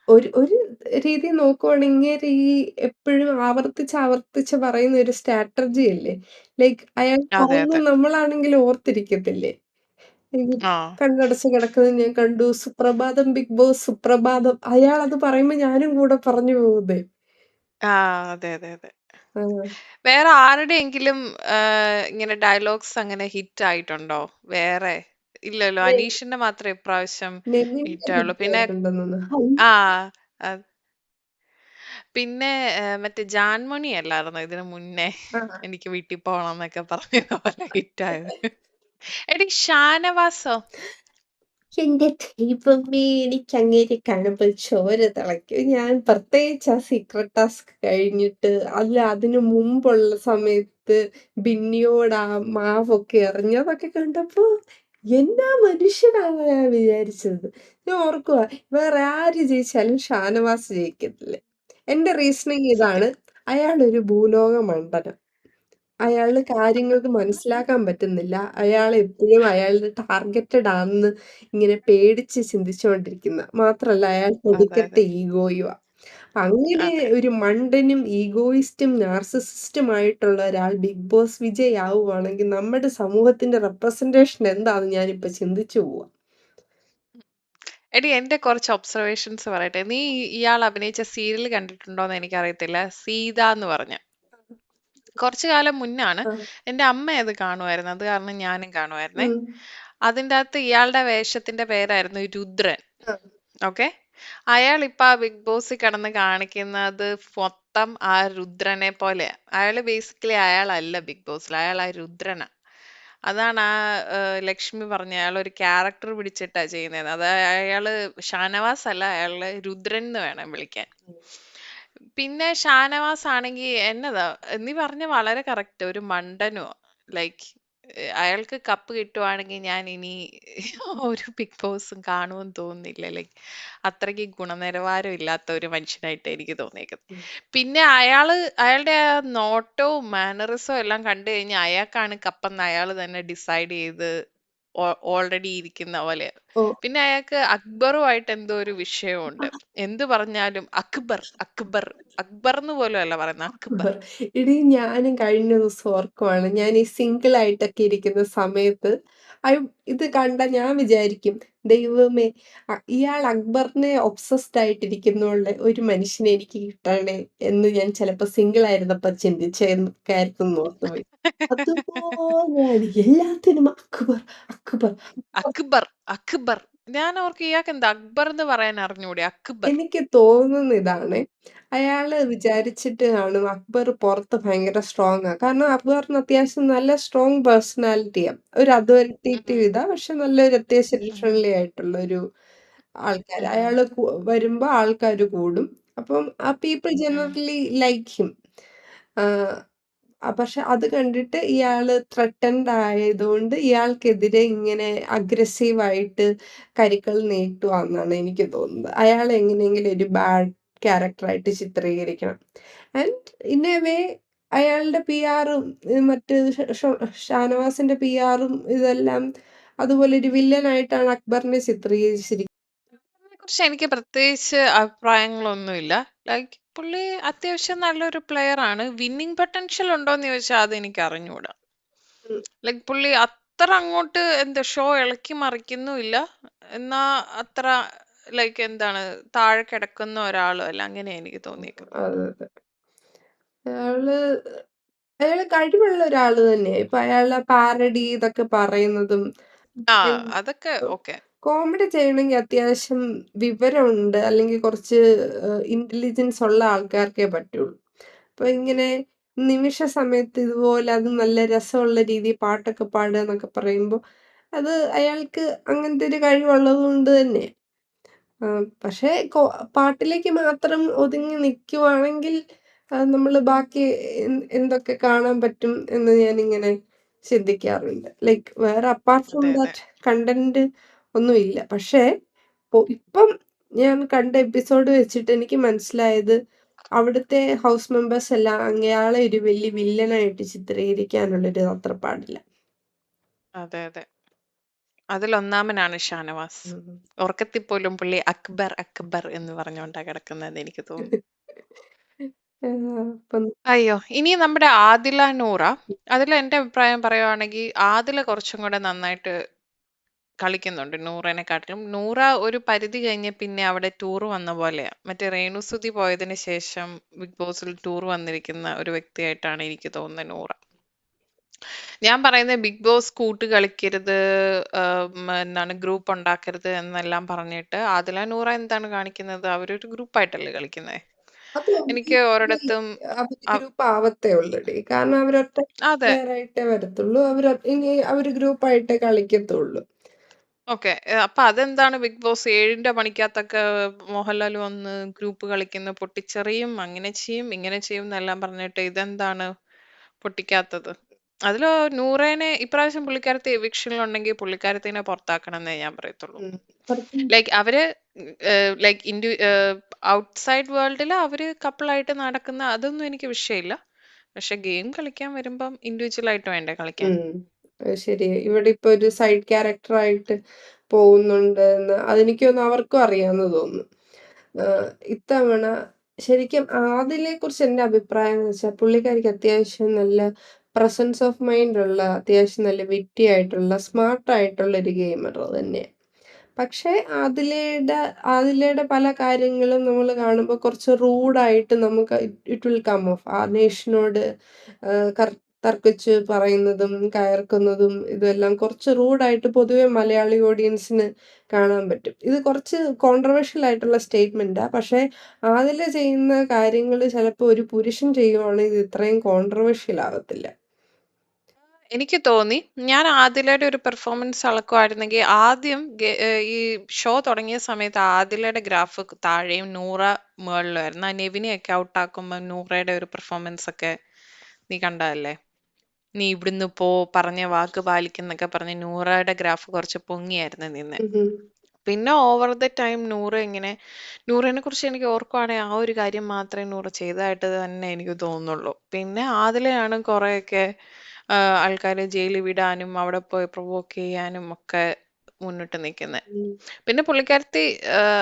ഒരു രീതി നോക്കുവാണെങ്കിൽ ഈ എപ്പോഴും ആവർത്തിച്ച് പറയുന്ന ഒരു സ്ട്രാറ്റജി അല്ലേ. ലൈക്ക് അയാൾ അതെ പറയുന്നത് അതെ. നമ്മളാണെങ്കിൽ ഓർത്തിരിക്കത്തില്ലേ. ഈ ആ. കണ്ണടച്ച് കിടക്കുന്നത് ഞാൻ കണ്ടു. സുപ്രഭാതം ബിഗ് ബോസ് സുപ്രഭാതം. അയാൾ അത് പറയുമ്പോ ഞാനും കൂടെ പറഞ്ഞു പോകുന്നേ. ആ അതെ അതെ അതെ. ആ. വേറെ ആരുടെയെങ്കിലും ഇങ്ങനെ ഡയലോഗ്സ് അങ്ങനെ ഹിറ്റ് ആയിട്ടുണ്ടോ? വേറെ ഇല്ലല്ലോ. അനീഷിന്റെ മാത്രമേ ഇപ്രാവശ്യം നെവിന്റെ ഹിറ്റ് ആയുള്ളൂ. ഹിറ്റ് പിന്നെ ആയിട്ടുണ്ടെന്ന് തോന്നുന്നു. ആ അ- പിന്നെ മറ്റേ ജാൻമണി അല്ലായിരുന്നോ ഇതിനു മുന്നേ ആ. എനിക്ക് വീട്ടിൽ പോകണം എന്നൊക്കെ പറഞ്ഞ പോലെ ഹിറ്റായത്? എടി ഷാനവാസോ? എന്റെ ദൈവമേ! എനിക്കങ്ങേരെ കാണുമ്പോൾ ചോര തിളയ്ക്കും. ഞാൻ പ്രത്യേകിച്ച് ആ സീക്രട്ട് ടാസ്ക് കഴിഞ്ഞിട്ട് അതിനു മുമ്പുള്ള സമയത്ത് ബിന്നിയോട് ആ മാവൊക്കെ എറിഞ്ഞ് അതൊക്കെ കണ്ടപ്പോ എന്നാ മനുഷ്യനാന്നാ ഞാൻ വിചാരിച്ചത്. ഞാൻ ഓർക്കുവാ വേറെ ആര് ജയിച്ചാലും ഷാനവാസ് ജയിക്കത്തില്ല. എന്റെ റീസണിങ് സത്യം. ഇതാണ്. അയാളൊരു ഭൂലോക മണ്ടനാ. അയാള് കാര്യങ്ങൾക്ക് മനസ്സിലാക്കാൻ പറ്റുന്നില്ല. അയാളെപ്പോഴും അയാളുടെ ടാർഗറ്റഡ് ആണെന്ന് ഇങ്ങനെ പേടിച്ച് ചിന്തിച്ചുകൊണ്ടിരിക്കുന്ന. മാത്രല്ല അയാൾക്ക് അതെ, അതെ, ഒടുക്കത്തെ ഈഗോയുവാ. അങ്ങനെ അതെ. ഒരു മണ്ടനും, ഈഗോയിസ്റ്റും, നാർസിസിസ്റ്റുമായിട്ടുള്ള ഒരാൾ ബിഗ് ബോസ് വിജയ് ആവുകയാണെങ്കിൽ നമ്മുടെ സമൂഹത്തിന്റെ റെപ്രസെന്റേഷൻ എന്താന്ന് ഞാനിപ്പോ ചിന്തിച്ചു പോവാ. എടി എന്റെ കുറച്ച് ഒബ്സർവേഷൻസ് പറയട്ടെ. നീ ഇയാൾ അഭിനയിച്ച സീരിയൽ കണ്ടിട്ടുണ്ടോന്ന് എനിക്കറിയത്തില്ല. സീത എന്ന് പറഞ്ഞ. കുറച്ചു കാലം മുന്നാണ്. ആ, എന്റെ അമ്മ അത് കാണുമായിരുന്നു. അത് കാരണം ഞാനും കാണുമായിരുന്നേ. ഉം, അതിൻ്റെ അകത്ത് ഇയാളുടെ വേഷത്തിന്റെ പേരായിരുന്നു രുദ്രൻ. ആ, ഓക്കെ. അയാൾ ഇപ്പൊ ആ ബിഗ് ബോസിൽ കിടന്ന് കാണിക്കുന്നത് മൊത്തം ആ രുദ്രനെ പോലെയാ. അയാള് ബേസിക്കലി അയാളല്ല ബിഗ് ബോസിൽ. അയാൾ ആ രുദ്രനാ. അതാണ് ആ ലക്ഷ്മി പറഞ്ഞ അയാൾ ഒരു ക്യാരക്ടർ പിടിച്ചിട്ടാ ചെയ്യുന്നത്. അത് അയാള് ഷാനവാസ് അല്ല, അയാള് രുദ്രൻ എന്ന് വേണം വിളിക്കാൻ. പിന്നെ ഷാനവാസ് ആണെങ്കി എന്നതാ നീ പറഞ്ഞ വളരെ കറക്റ്റ്. ഒരു മണ്ടനോ ലൈക്ക് അയാൾക്ക് കപ്പ് കിട്ടുവാണെങ്കിൽ ഞാൻ ഇനി ഒരു ബിഗ് ബോസും കാണുമെന്ന് തോന്നുന്നില്ല. ലൈക്ക് അത്രയ്ക്ക് ഗുണനിലവാരം ഇല്ലാത്ത ഒരു മനുഷ്യനായിട്ട് എനിക്ക് തോന്നിയേക്കുന്നത്. ഉം. പിന്നെ അയാളുടെ ആ നോട്ടവും മാനറിസവും എല്ലാം കണ്ടു കഴിഞ്ഞാൽ അയാൾക്കാണ് കപ്പെന്ന് അയാൾ തന്നെ ഡിസൈഡ് ചെയ്ത് ഓൾറെഡി ഇരിക്കുന്ന പോലെ. ഓ, പിന്നെ അയാൾക്ക് അക്ബറുമായിട്ട് എന്തോ ഒരു വിഷയമുണ്ട്. എന്ത് പറഞ്ഞാലും അക്ബർ അക്ബർ അക്ബർ എന്ന് പോലും അല്ല പറയുന്നത്, അക്ബർ. എടി ഞാനും കഴിഞ്ഞ ദിവസം ഓർക്കുവാണ്. ഞാൻ ഈ സിംഗിൾ ആയിട്ടൊക്കെ ഇരിക്കുന്ന സമയത്ത് അയ് ഇത് കണ്ട ഞാൻ വിചാരിക്കും, ദൈവമേ! ഇയാൾ അക്ബറിനെ ഒബ്സസ്ഡ് ആയിട്ടിരിക്കുന്നോണ്ട് ഒരു മനുഷ്യനെ എനിക്ക് കിട്ടണേ എന്ന് ഞാൻ ചിലപ്പോ സിംഗിൾ ആയിരുന്നപ്പോ ചിന്തിച്ചേക്കായിരുന്നു ഓർത്തുപോയി. അതുപോലെയാണ് എല്ലാത്തിനും അക്ബർ, അക്ബർ. അക്ബർ അക്ബർ. ഞാൻ ഓർക്ക് ഇയാൾക്ക് എന്താ അക്ബർ എന്ന് പറയാൻ അറിഞ്ഞൂടെ? അക്ബർ. എനിക്ക് തോന്നുന്ന ഇതാണ്. അയാള് വിചാരിച്ചിട്ട് കാണും അക്ബർ പുറത്ത് ഭയങ്കര സ്ട്രോങ്ങാ. കാരണം അക്ബറിന് അത്യാവശ്യം നല്ല സ്ട്രോങ് പേഴ്സണാലിറ്റിയാ. ഒരു ഉം, അതോറിറ്റേറ്റീവ് ഇതാ. പക്ഷെ നല്ലൊരു അത്യാവശ്യം ഉം, ഫ്രണ്ട്ലി ആയിട്ടുള്ള ഒരു ആൾക്കാര്. ഉം, അയാള് വരുമ്പോ ആൾക്കാര് കൂടും. അപ്പം പീപ്പിൾ ഉം. Generally like him. ആഹ് പക്ഷെ അത് കണ്ടിട്ട് ഇയാള് ത്രട്ടൻഡ് ആയതുകൊണ്ട് ഇയാൾക്കെതിരെ ഇങ്ങനെ അഗ്രസീവായിട്ട് കരുക്കൾ നീട്ടുവാന്നാണ് എനിക്ക് തോന്നുന്നത്. അയാളെ എങ്ങനെയെങ്കിലും ഒരു ബാഡ് ക്യാരക്ടറായിട്ട് ചിത്രീകരിക്കണം. ആൻഡ് ഇൻ എ വേ അയാളുടെ പിആറും മറ്റ് ഷാനവാസിന്റെ പിആറും ഇതെല്ലാം അതുപോലെ ഒരു വില്ലനായിട്ടാണ് അക്ബറിനെ ചിത്രീകരിച്ചിരിക്കുന്നത്. കുറിച്ച് എനിക്ക് പ്രത്യേകിച്ച് അഭിപ്രായങ്ങളൊന്നുമില്ല. ലൈക്ക് പുള്ളി അത്യാവശ്യം നല്ലൊരു പ്ലെയർ ആണ്. വിന്നിംഗ് പൊട്ടൻഷ്യൽ ഉണ്ടോന്ന് ചോദിച്ചാൽ അത് എനിക്ക് അറിഞ്ഞൂടാ. ലൈക്ക് പുള്ളി അത്ര അങ്ങോട്ട് എന്താ ഷോ ഇളക്കി മറിക്കുന്നുമില്ല. എന്നാ അത്ര ലൈക്ക് എന്താണ് താഴെ കിടക്കുന്ന ഒരാളും അല്ല. അങ്ങനെയാ എനിക്ക് തോന്നിയേക്കുന്നത്. അതെ, അതെ. അയാള് അയാള് കഴിവുള്ള ഒരാള് തന്നെയാ. ഇപ്പൊ അയാളുടെ പാരഡി ഇതൊക്കെ പറയുന്നതും ആ, അതൊക്കെ ഓക്കെ. കോമഡി ചെയ്യണമെങ്കിൽ അത്യാവശ്യം വിവരമുണ്ട് അല്ലെങ്കിൽ കുറച്ച് ഇന്റലിജൻസ് ഉള്ള ആൾക്കാർക്കേ പറ്റുള്ളൂ. അപ്പൊ ഇങ്ങനെ നിമിഷ സമയത്ത് ഇതുപോലെ അത് നല്ല രസമുള്ള രീതിയിൽ പാട്ടൊക്കെ പാടുക എന്നൊക്കെ പറയുമ്പോൾ അത് അയാൾക്ക് അങ്ങനത്തെ ഒരു കഴിവുള്ളത് കൊണ്ട് തന്നെ. പക്ഷേ പാട്ടിലേക്ക് മാത്രം ഒതുങ്ങി നിക്കുവാണെങ്കിൽ നമ്മള് ബാക്കി എന്തൊക്കെ കാണാൻ പറ്റും എന്ന് ഞാനിങ്ങനെ ചിന്തിക്കാറുണ്ട്. ലൈക്ക് വേറെ അപ്പാർട്ട് ഫ്രം അതെ, അതെ. ദാറ്റ് കണ്ടന്റ് ഒന്നുമില്ല. പക്ഷേ ഇപ്പം ഞാൻ കണ്ട എപ്പിസോഡ് വെച്ചിട്ട് എനിക്ക് മനസ്സിലായത് അവിടുത്തെ ഹൗസ് മെമ്പേഴ്സ് എല്ലാം അയാളെ ഒരു വലിയ വില്ലനായിട്ട് ചിത്രീകരിക്കാനുള്ളൊരു തത്രപ്പാടില്ല. അതെ, അതെ. അതിലൊന്നാമനാണ് ഷാനവാസ്. ഉം. ഉറക്കത്തിൽ പോലും പുള്ളി അക്ബർ അക്ബർ എന്ന് പറഞ്ഞുകൊണ്ടാ കിടക്കുന്നതെന്ന് എനിക്ക് തോന്നുന്നു. അപ്പം അയ്യോ! ഇനി നമ്മുടെ ആദില നൂറ. അതിൽ എന്റെ അഭിപ്രായം പറയുവാണെങ്കിൽ ആദില കുറച്ചും കൂടെ നന്നായിട്ട് കളിക്കുന്നുണ്ട് നൂറേനെക്കാട്ടിലും. നൂറ ഒരു പരിധി കഴിഞ്ഞ് പിന്നെ അവിടെ ടൂർ വന്ന പോലെയാ. മറ്റേ രേണുസുതി പോയതിന് ശേഷം ബിഗ് ബോസിൽ ടൂർ വന്നിരിക്കുന്ന ഒരു വ്യക്തിയായിട്ടാണ് എനിക്ക് തോന്നുന്നത് നൂറ. ഞാൻ പറയുന്നത് ബിഗ് ബോസ് കൂട്ട് കളിക്കരുത്, എന്താണ് ഗ്രൂപ്പ് ഉണ്ടാക്കരുത് എന്നെല്ലാം പറഞ്ഞിട്ട് ആദില നൂറ എന്താണ് കാണിക്കുന്നത്? അവരൊരു ഗ്രൂപ്പായിട്ടല്ലേ കളിക്കുന്നത്. അത് എനിക്ക് ഒരിടത്തും അവര് അ- ഗ്രൂപ്പ് ആവത്തേ ഉള്ളടി. കാരണം അവരൊറ്റ അതെ. പ്ലെയർ ആയിട്ടേ വരത്തുള്ളൂ. ഇനി അവര് ഗ്രൂപ്പായിട്ടേ കളിക്കത്തുള്ളൂ. ഓക്കെ. അപ്പൊ അതെന്താണ് ബിഗ് ബോസ് 7ന്റെ മണിക്കകത്തൊക്കെ മോഹൻലാൽ വന്ന് ഗ്രൂപ്പ് കളിക്കുന്നു, പൊട്ടിച്ചെറിയും, അങ്ങനെ ചെയ്യും, ഇങ്ങനെ ചെയ്യും എന്നെല്ലാം പറഞ്ഞിട്ട് ഇതെന്താണ് പൊട്ടിക്കാത്തത്? അതില് നൂറേനെ ഇപ്രാവശ്യം പുള്ളിക്കാരത്തി എവിക്ഷനിലുണ്ടെങ്കിൽ പുള്ളിക്കാരത്തിനെ പുറത്താക്കണം എന്നേ ഞാൻ പറയത്തുള്ളൂ. ഉം. കുറച്ച് ലൈക്ക് അവര് ലൈക്ക് ഔട്ട്സൈഡ് വേൾഡിൽ അവര് കപ്പിളായിട്ട് നടക്കുന്ന അതൊന്നും എനിക്ക് വിഷയമില്ല. പക്ഷെ ഗെയിം കളിക്കാൻ വരുമ്പം ഇൻഡിവിജ്വൽ ആയിട്ട് വേണ്ടേ കളിക്കാൻ? ഉം. അത് ശരിയാ. ഇവിടെ ഇപ്പൊ ഒരു സൈഡ് ക്യാരക്ടറായിട്ട് പോകുന്നുണ്ട് എന്ന് അതെനിക്ക് തോന്നുന്നു അവർക്കും അറിയാന്ന് തോന്നുന്നു. ഇത്തവണ ശരിക്കും ആദിലെക്കുറിച്ച് എന്റെ അഭിപ്രായം എന്ന് വെച്ചാൽ പുള്ളിക്കാരിക്ക് അത്യാവശ്യം നല്ല പ്രസൻസ് ഓഫ് മൈൻഡ് ഉള്ള അത്യാവശ്യം നല്ല വിറ്റി ആയിട്ടുള്ള സ്മാർട്ട് ആയിട്ടുള്ള ഒരു ഗെയിമർ തന്നെയാ. പക്ഷേ ആദിലയുടെ പല കാര്യങ്ങളും നമ്മൾ കാണുമ്പോൾ കുറച്ച് റൂഡായിട്ട് നമുക്ക് ഇറ്റ് വിൽ കം ഓഫ്. ആനേഷിനോട് തർക്കിച്ച് പറയുന്നതും കയർക്കുന്നതും ഇതെല്ലാം കുറച്ച് റൂഡായിട്ട് പൊതുവെ മലയാളി ഓഡിയൻസിന് കാണാൻ പറ്റും. ഇത് കുറച്ച് കോൺട്രവേഴ്ഷ്യൽ ആയിട്ടുള്ള സ്റ്റേറ്റ്മെന്റാ. പക്ഷേ ആദില ചെയ്യുന്ന കാര്യങ്ങൾ ചിലപ്പോൾ ഒരു പുരുഷൻ ചെയ്യുവാണെങ്കിൽ ഇത് ഇത്രയും കോൺട്രവേഴ്ഷ്യൽ ആവത്തില്ല. എനിക്ക് തോന്നി ഞാൻ ആദിലയുടെ ഒരു പെർഫോമൻസ് അളക്കുമായിരുന്നെങ്കിൽ ആദ്യം ഈ ഷോ തുടങ്ങിയ സമയത്ത് ആദിലയുടെ ഗ്രാഫ് താഴെയും നൂറ മുകളിലുമായിരുന്നു. ആ നെവിനെയൊക്കെ ഔട്ടാക്കുമ്പോൾ നൂറയുടെ ഒരു പെർഫോമൻസ് ഒക്കെ നീ കണ്ടതല്ലേ? നീ ഇവിടുന്ന് പോ, പറഞ്ഞ വാക്ക് പാലിക്കുന്നൊക്കെ പറഞ്ഞ് നൂറയുടെ ഗ്രാഫ് കുറച്ച് പൊങ്ങിയായിരുന്നു നിന്നെ. ഉം. പിന്നെ ഓവർ ദ ടൈം നൂറിനെ കുറിച്ച് എനിക്ക് ഓർക്കുവാണെങ്കിൽ ആ ഒരു കാര്യം മാത്രമേ നൂറ് ചെയ്തതായിട്ട് തന്നെ എനിക്ക് തോന്നുന്നുള്ളൂ. പിന്നെ ആദിലെയാണ് കുറെയൊക്കെ ആൾക്കാരെ ജയിലിൽ വിടാനും അവിടെ പോയി പ്രൊവോക്ക് ചെയ്യാനും ഒക്കെ മുന്നിട്ട് നിൽക്കുന്നത്. ഉം. പിന്നെ പുള്ളിക്കാരത്തി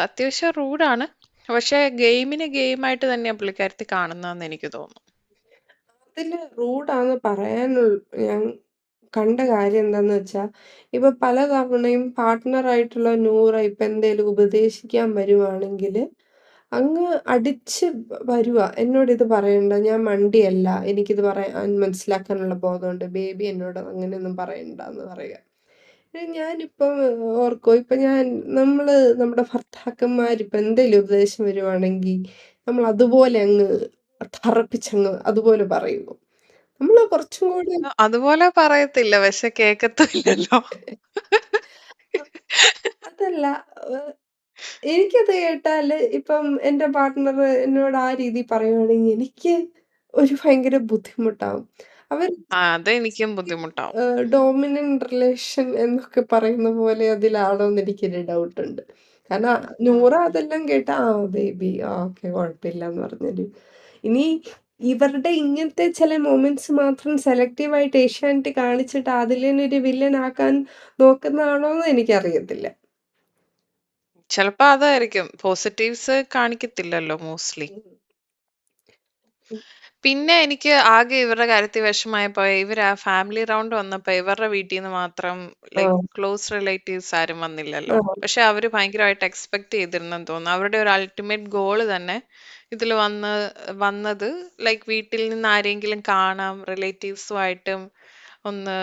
അത്യാവശ്യം റൂഡാണ്. പക്ഷെ ഗെയിമിനെ ഗെയിമായിട്ട് തന്നെയാണ് പുള്ളിക്കാരത്തി കാണുന്നതെന്ന് എനിക്ക് തോന്നുന്നു. അതില് റൂഡാന്ന് ഞാൻ കണ്ട കാര്യം എന്താന്ന് വെച്ചാ, ഇപ്പൊ പലതവണയും പാർട്ട്ണറായിട്ടുള്ള നൂറ ഇപ്പൊ എന്തേലും ഉപദേശിക്കാൻ വരുവാണെങ്കില്, അങ്ങ് അടിച്ച് വരുവാ. "എന്നോടിത് പറയണ്ട. ഞാൻ മണ്ടിയല്ല. എനിക്കിത് പറയാൻ മനസ്സിലാക്കാനുള്ള ബോധമുണ്ട്. ബേബി എന്നോട് അങ്ങനെയൊന്നും പറയണ്ടാന്ന്" പറയുക. ഞാനിപ്പം ഓർക്കും, നമ്മുടെ ഭർത്താക്കന്മാരിപ്പം എന്തേലും ഉപദേശം വരുവാണെങ്കി, നമ്മളതുപോലെ അങ്ങ് തറപ്പിച്ചങ്ങ് അതുപോലെ പറയുമോ? നമ്മള് കുറച്ചും കൂടി അതുപോലെ പറയത്തില്ല, പക്ഷെ കേക്കത്തുമില്ലല്ലോ. അതല്ല, ഏഹ് എനിക്കത് കേട്ടാല് ഇപ്പം എന്റെ പാർട്ട്ണർ എന്നോട് ആ രീതി പറയുവാണെങ്കി എനിക്ക് ഒരു ഭയങ്കര ബുദ്ധിമുട്ടാവും. അവർ അതെനിക്കും ബുദ്ധിമുട്ടാവും. ഡോമിനന്റ് റിലേഷൻ എന്നൊക്കെ പറയുന്ന പോലെ അതിലാണോന്ന് എനിക്കൊരു ഡൗട്ടുണ്ട്. കാരണം നൂറ അതെല്ലാം കേട്ടാ "ആ ബേബി ആ ഓക്കെ കുഴപ്പമില്ലാന്ന്" പറഞ്ഞരും. ഇനി ഇവരുടെ ഇങ്ങനത്തെ ചില മൊമെന്റ്സ് മാത്രം സെലക്റ്റീവായിട്ട് ഏഷ്യാനെറ്റ് കാണിച്ചിട്ട് അതിലിനെ ഒരു വില്ലനാക്കാൻ നോക്കുന്നതാണോന്ന് എനിക്കറിയത്തില്ല. ചിലപ്പോ അതായിരിക്കും. പോസിറ്റീവ്സ് കാണിക്കത്തില്ലല്ലോ മോസ്റ്റ്ലി. ഉം. പിന്നെ എനിക്ക് ആകെ ഇവരുടെ കാര്യത്തിൽ വിഷമായപ്പോ ഇവര് ആ ഫാമിലി റൗണ്ട് വന്നപ്പോ ഇവരുടെ വീട്ടിൽ നിന്ന് മാത്രം ആ. ലൈക് ക്ലോസ് റിലേറ്റീവ്സ് ആരും വന്നില്ലല്ലോ. ആ. പക്ഷെ അവര് ഭയങ്കരമായിട്ട് എക്സ്പെക്ട് ചെയ്തിരുന്നെന്ന് തോന്നുന്നു. അവരുടെ ഒരു അൾട്ടിമേറ്റ് ഗോള് തന്നെ ഇതിൽ വന്നത് ലൈക് വീട്ടിൽ നിന്ന് ആരെങ്കിലും കാണാം, റിലേറ്റീവ്സുമായിട്ടും ഒന്ന്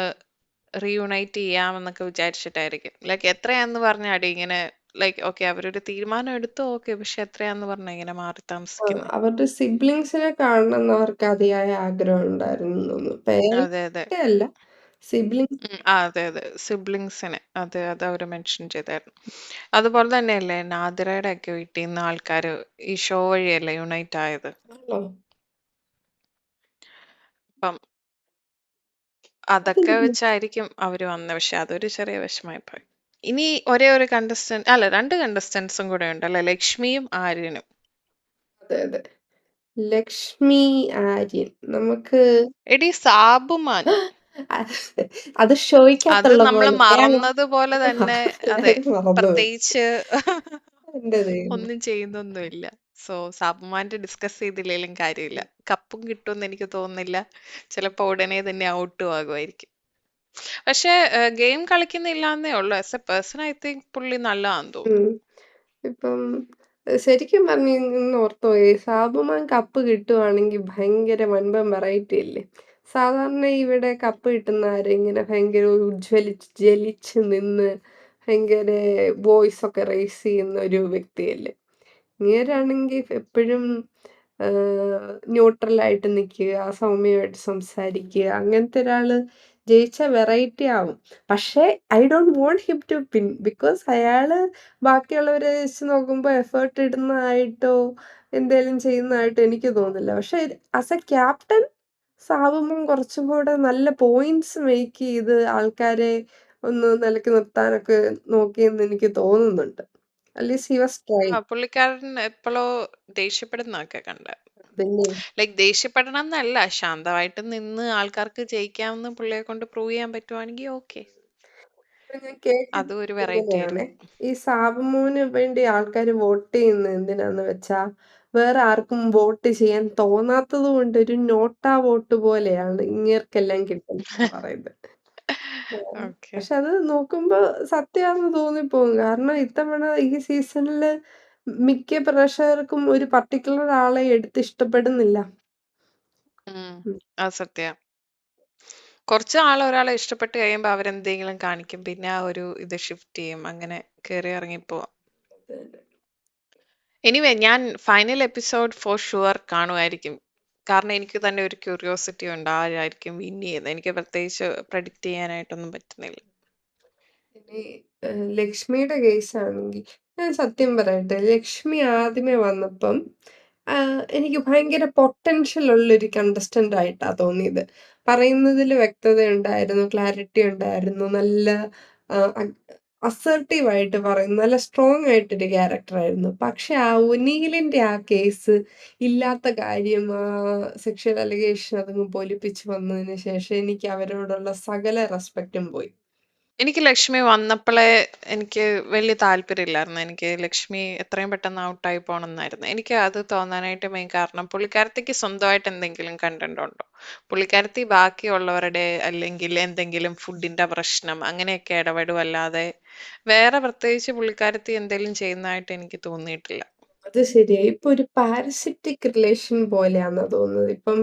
റീയുണൈറ്റ് ചെയ്യാമെന്നൊക്കെ വിചാരിച്ചിട്ടായിരിക്കും. ലൈക് എത്രയാന്ന് പറഞ്ഞാടി ഇങ്ങനെ ലൈക് ഓക്കെ അവരൊരു തീരുമാനം എടുത്തു, ഓക്കെ, പക്ഷെ എത്രയാന്ന് പറഞ്ഞാ ഇങ്ങനെ മാറി താമസിക്കുന്നേ? അവരുടെ സിബ്ലിങ്സിനെ കാണണംന്ന് അവർക്ക് അതിയായ ആഗ്രഹം ഉണ്ടായിരുന്നെന്ന് തോന്നുന്നു. അതെ അതെ. പേരൻസിനെ അല്ല, സിബ്ലിങ്സ്. അതെ അതെ. സിബ്ലിങ്സിനെ അത് അവര് മെൻഷൻ ചെയ്തായിരുന്നു. അതുപോലെ തന്നെയല്ലേ നാദിറയുടെ ഒക്കെ വീട്ടിൽ നിന്ന് ആൾക്കാര് ഈ ഷോ വഴിയല്ലേ യുണൈറ്റ് ആയത്. ആണോ? അപ്പം അതൊക്കെ അതില്ല. വെച്ചായിരിക്കും അവര് വന്നത്. പക്ഷെ അതൊരു ചെറിയ വിഷമായി പോയി. ഇനി ഒരേ ഒരു കണ്ടസ്റ്റന്റ് അല്ല, 2 കണ്ടസ്റ്റന്റ്സും കൂടെ ഉണ്ടല്ലേ, ലക്ഷ്മിയും ആര്യനും. അതെ, അതെ. ലക്ഷ്മി ആര്യൻ. നമുക്ക് എടി സാബുമാൻ, അത് അത് ഷോയ്ക്കകത്തുള്ള നമ്മള് പോലെ മറന്നത് പോലെ തന്നെ. അതെ, എല്ലാരും മറന്നുപോയി. പ്രത്യേകിച്ച് എന്റെ ദൈവമേ! ഒന്നും ചെയ്യുന്നൊന്നുമില്ല. സോ സാബുമാന്റെ ഡിസ്കസ് ചെയ്തില്ലേലും കാര്യമില്ല. കപ്പും കിട്ടുമെന്ന് എനിക്ക് തോന്നുന്നില്ല. ചിലപ്പോ ഉടനെ തന്നെ ഔട്ടും ആകുമായിരിക്കും. പക്ഷെ ഗെയിം കളിക്കുന്നില്ലാന്നേ ഉള്ളൂ. As A person I think പുള്ളി നല്ലതാന്ന് ഉം. തോന്നുന്നു. ഇപ്പം ശരിക്കും പറഞ്ഞ് ഇന്ന് ഓർത്തുപോയി. സാബുമാൻ കപ്പ് കിട്ടുവാണെങ്കി ഭയങ്കര വൻപൻ വെറൈറ്റി അല്ലേ? സാധാരണ ഇവിടെ കപ്പ് കിട്ടുന്ന ആരും ഇങ്ങനെ ഭയങ്കര ജ്വലിച്ച് നിന്ന് ഭയങ്കര വോയിസ് ഒക്കെ റേസ് ചെയ്യുന്ന ഒരു വ്യക്തിയല്ലേ? ഇങ്ങേരാണെങ്കി എപ്പഴും ന്യൂട്രലായിട്ട് നിക്കുക, സൗമ്യമായിട്ട് സംസാരിക്കുക, അങ്ങനത്തെ ഒരാള് ജയിച്ചാ വെറൈറ്റി ആവും. പക്ഷേ I don't want him to win. Because അയാള് ബാക്കിയുള്ളവരെ വെച്ച് നോക്കുമ്പോ എഫേർട്ട് ഇടുന്നതായിട്ടോ എന്തേലും ചെയ്യുന്നതായിട്ടോ എനിക്ക് തോന്നുന്നില്ല. പക്ഷെ ആസ് എ ക്യാപ്റ്റൻ സാബുമ്മൻ കുറച്ചും കൂടെ നല്ല പോയിന്റ്സ് മേക്ക് ചെയ്ത് ആൾക്കാരെ ഒന്ന് നിലക്ക് നിർത്താനൊക്കെ നോക്കിയെന്ന് എനിക്ക് തോന്നുന്നുണ്ട്. At least he was trying. പുള്ളിക്കാരൻ എപ്പോഴോ ദേഷ്യപ്പെടുന്നൊക്കെ കണ്ടേ. പിന്നെ ലൈക് ദേഷ്യപ്പെടണം എന്നല്ല, ശാന്തമായിട്ട് നിന്ന് ആൾക്കാർക്ക് ജയിക്കാമെന്ന് പുള്ളിയെ കൊണ്ട് പ്രൂവ് ചെയ്യാൻ പറ്റുവാണെങ്കിൽ ഓക്കെ, ഞാൻ അതും ഒരു കേട്ടിട്ടുള്ളത് വെറൈറ്റി ഇങ്ങനെയാണേ. ആയിരുന്നു. ഈ സാബുമോന് വേണ്ടി ആൾക്കാര് വോട്ട് ചെയ്യുന്നത് എന്തിനാന്ന് വെച്ചാ, വേറെ ആർക്കും വോട്ട് ചെയ്യാൻ തോന്നാത്തത് കൊണ്ട് ഒരു നോട്ടാ വോട്ട് പോലെയാണ് ഇങ്ങേർക്കെല്ലാം കിട്ടുന്നതെന്ന് പറയുന്നത്. ഓക്കെ. പക്ഷെ അത് നോക്കുമ്പോ സത്യാന്ന് തോന്നിപ്പോകും. കാരണം ഇത്തവണ ഈ സീസണില് മിക്ക പ്രേക്ഷകർക്കും ഒരു പർട്ടിക്കുലർ ആളെ എടുത്ത് ഇഷ്ടപ്പെടുന്നില്ല. ഉം. അത് സത്യ. കുറച്ച് നാൾ ഒരാളെ ഇഷ്ടപ്പെട്ട് കഴിയുമ്പോൾ അവരെന്തെങ്കിലും കാണിക്കും, പിന്നെ ആ ഒരു ഇത് ഷിഫ്റ്റ് ചെയ്യും, അങ്ങനെ കയറി ഇറങ്ങിപ്പോവാം. എനിവേ, ഞാൻ ഫൈനൽ എപ്പിസോഡ് ഫോർ ഷുവർ കാണുമായിരിക്കും. കാരണം എനിക്ക് തന്നെ ഒരു ക്യൂരിയോസിറ്റി ഉണ്ട് ആരായിരിക്കും വിൻ ചെയ്യുന്നത്. എനിക്ക് പ്രത്യേകിച്ച് പ്രഡിക്റ്റ് ചെയ്യാനായിട്ടൊന്നും പറ്റുന്നില്ല. ഇനി ലക്ഷ്മിയുടെ കേസാണെങ്കിൽ ഞാൻ സത്യം പറയട്ടെ, ലക്ഷ്മി ആദ്യമേ വന്നപ്പം എനിക്ക് ഭയങ്കര പൊട്ടൻഷ്യൽ ഉള്ളൊരു കണ്ടസ്റ്റന്റ് ആയിട്ടാ തോന്നിയത്. പറയുന്നതിൽ വ്യക്തത ഉണ്ടായിരുന്നു, ക്ലാരിറ്റി ഉണ്ടായിരുന്നു, നല്ല അസർട്ടീവ് ആയിട്ട് പറയും, നല്ല സ്ട്രോങ് ആയിട്ടൊരു ക്യാരക്ടർ ആയിരുന്നു. പക്ഷെ ആ ഒനീലിന്റെ ആ കേസ് ഇല്ലാത്ത കാര്യം, സെക്ഷൽ അലിഗേഷൻ അതങ്ങ് പൊലിപ്പിച്ച് വന്നതിന് ശേഷം എനിക്ക് അവരോടുള്ള സകല റെസ്പെക്റ്റും പോയി. എനിക്ക് ലക്ഷ്മി വന്നപ്പോഴേ എനിക്ക് വലിയ താല്പര്യമില്ലായിരുന്നു. എനിക്ക് ലക്ഷ്മി എത്രയും പെട്ടെന്ന് ഔട്ടായി പോകണമെന്നായിരുന്നു. എനിക്ക് അത് തോന്നാനായിട്ട് മെയിൻ കാരണം, പുള്ളിക്കാരത്തിക്ക് സ്വന്തമായിട്ട് എന്തെങ്കിലും കണ്ടന്റ് ഉണ്ടോ? പുള്ളിക്കാരത്തി ബാക്കിയുള്ളവരുടെ അല്ലെങ്കിൽ എന്തെങ്കിലും ഫുഡിന്റെ പ്രശ്നം അങ്ങനെയൊക്കെ ഇടപെടുവല്ലാതെ വേറെ പ്രത്യേകിച്ച് പുള്ളിക്കാരത്തി എന്തെങ്കിലും ചെയ്യുന്നതായിട്ട് എനിക്ക് തോന്നിയിട്ടില്ല. അത് ശരിയാ. ഇപ്പൊ ഒരു പാരസിറ്റിക് റിലേഷൻ പോലെയാന്നാ തോന്നുന്നത്. ഇപ്പം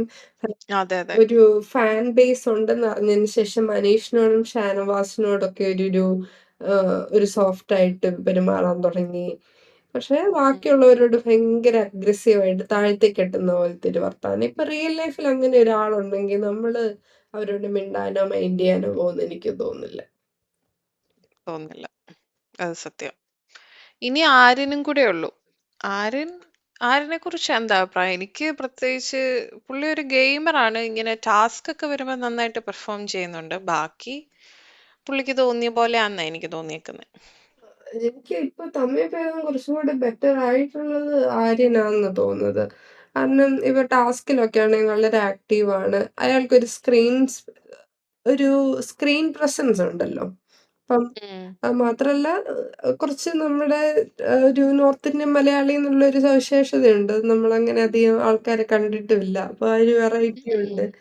അതെ, അതെ. ഒരു ഫാൻ ബേസ് ഉണ്ടെന്ന് അറിഞ്ഞതിന് ശേഷം മനീഷിനോടും ഷാനവാസിനോടൊക്കെ ഒരു സോഫ്റ്റ് ആയിട്ട് പെരുമാറാൻ തുടങ്ങി. പക്ഷെ ഉം. ബാക്കിയുള്ളവരോട് ഭയങ്കര അഗ്രസീവ് ആയിട്ട് താഴ്ത്തി കെട്ടുന്ന പോലത്തെ ഒരു വർത്താനം. ഇപ്പൊ റിയൽ ലൈഫിൽ അങ്ങനെ ഒരാളുണ്ടെങ്കിൽ നമ്മള് അവരോട് മിണ്ടാനോ മൈൻഡ് ചെയ്യാനോ പോകുന്ന എനിക്ക് തോന്നുന്നില്ല. തോന്നുന്നില്ല. അത് സത്യം. ഇനി ആര്യനും കൂടെ ഉള്ളൂ. ആര്യൻ ആര്യനെ കുറിച്ച് എന്താ അഭിപ്രായം? എനിക്ക് പ്രത്യേകിച്ച് പുള്ളി ഒരു ഗെയിമറാണ്. ഇങ്ങനെ ടാസ്ക് ഒക്കെ വരുമ്പോൾ നന്നായിട്ട് പെർഫോം ചെയ്യുന്നുണ്ട്. ബാക്കി പുള്ളിക്ക് തോന്നിയ പോലെയാന്നാ എനിക്ക് തോന്നിയേക്കുന്നത്. എനിക്ക് ഇപ്പൊ തമിഴ് ഭേദം കുറച്ചും കൂടെ ബെറ്റർ ആയിട്ടുള്ളത് ആര്യനാന്ന് തോന്നുന്നത്. കാരണം ഇവ ടാസ്കിലൊക്കെ ആണെങ്കിൽ വളരെ ആക്റ്റീവാണ്. അയാൾക്കൊരു ഒരു സ്ക്രീൻ പ്രസൻസ് ഉണ്ടല്ലോ. അപ്പം ഉം. അത് മാത്രല്ല, കുറച്ച് നമ്മുടെ ഒരു നോർത്ത് ഇന്ത്യൻ മലയാളി എന്നുള്ള ഒരു സവിശേഷതയുണ്ട്. നമ്മളങ്ങനെ അധികം ആൾക്കാരെ കണ്ടിട്ടുമില്ല. അപ്പൊ ആ ഒരു വെറൈറ്റി ഉണ്ട്. ഉം.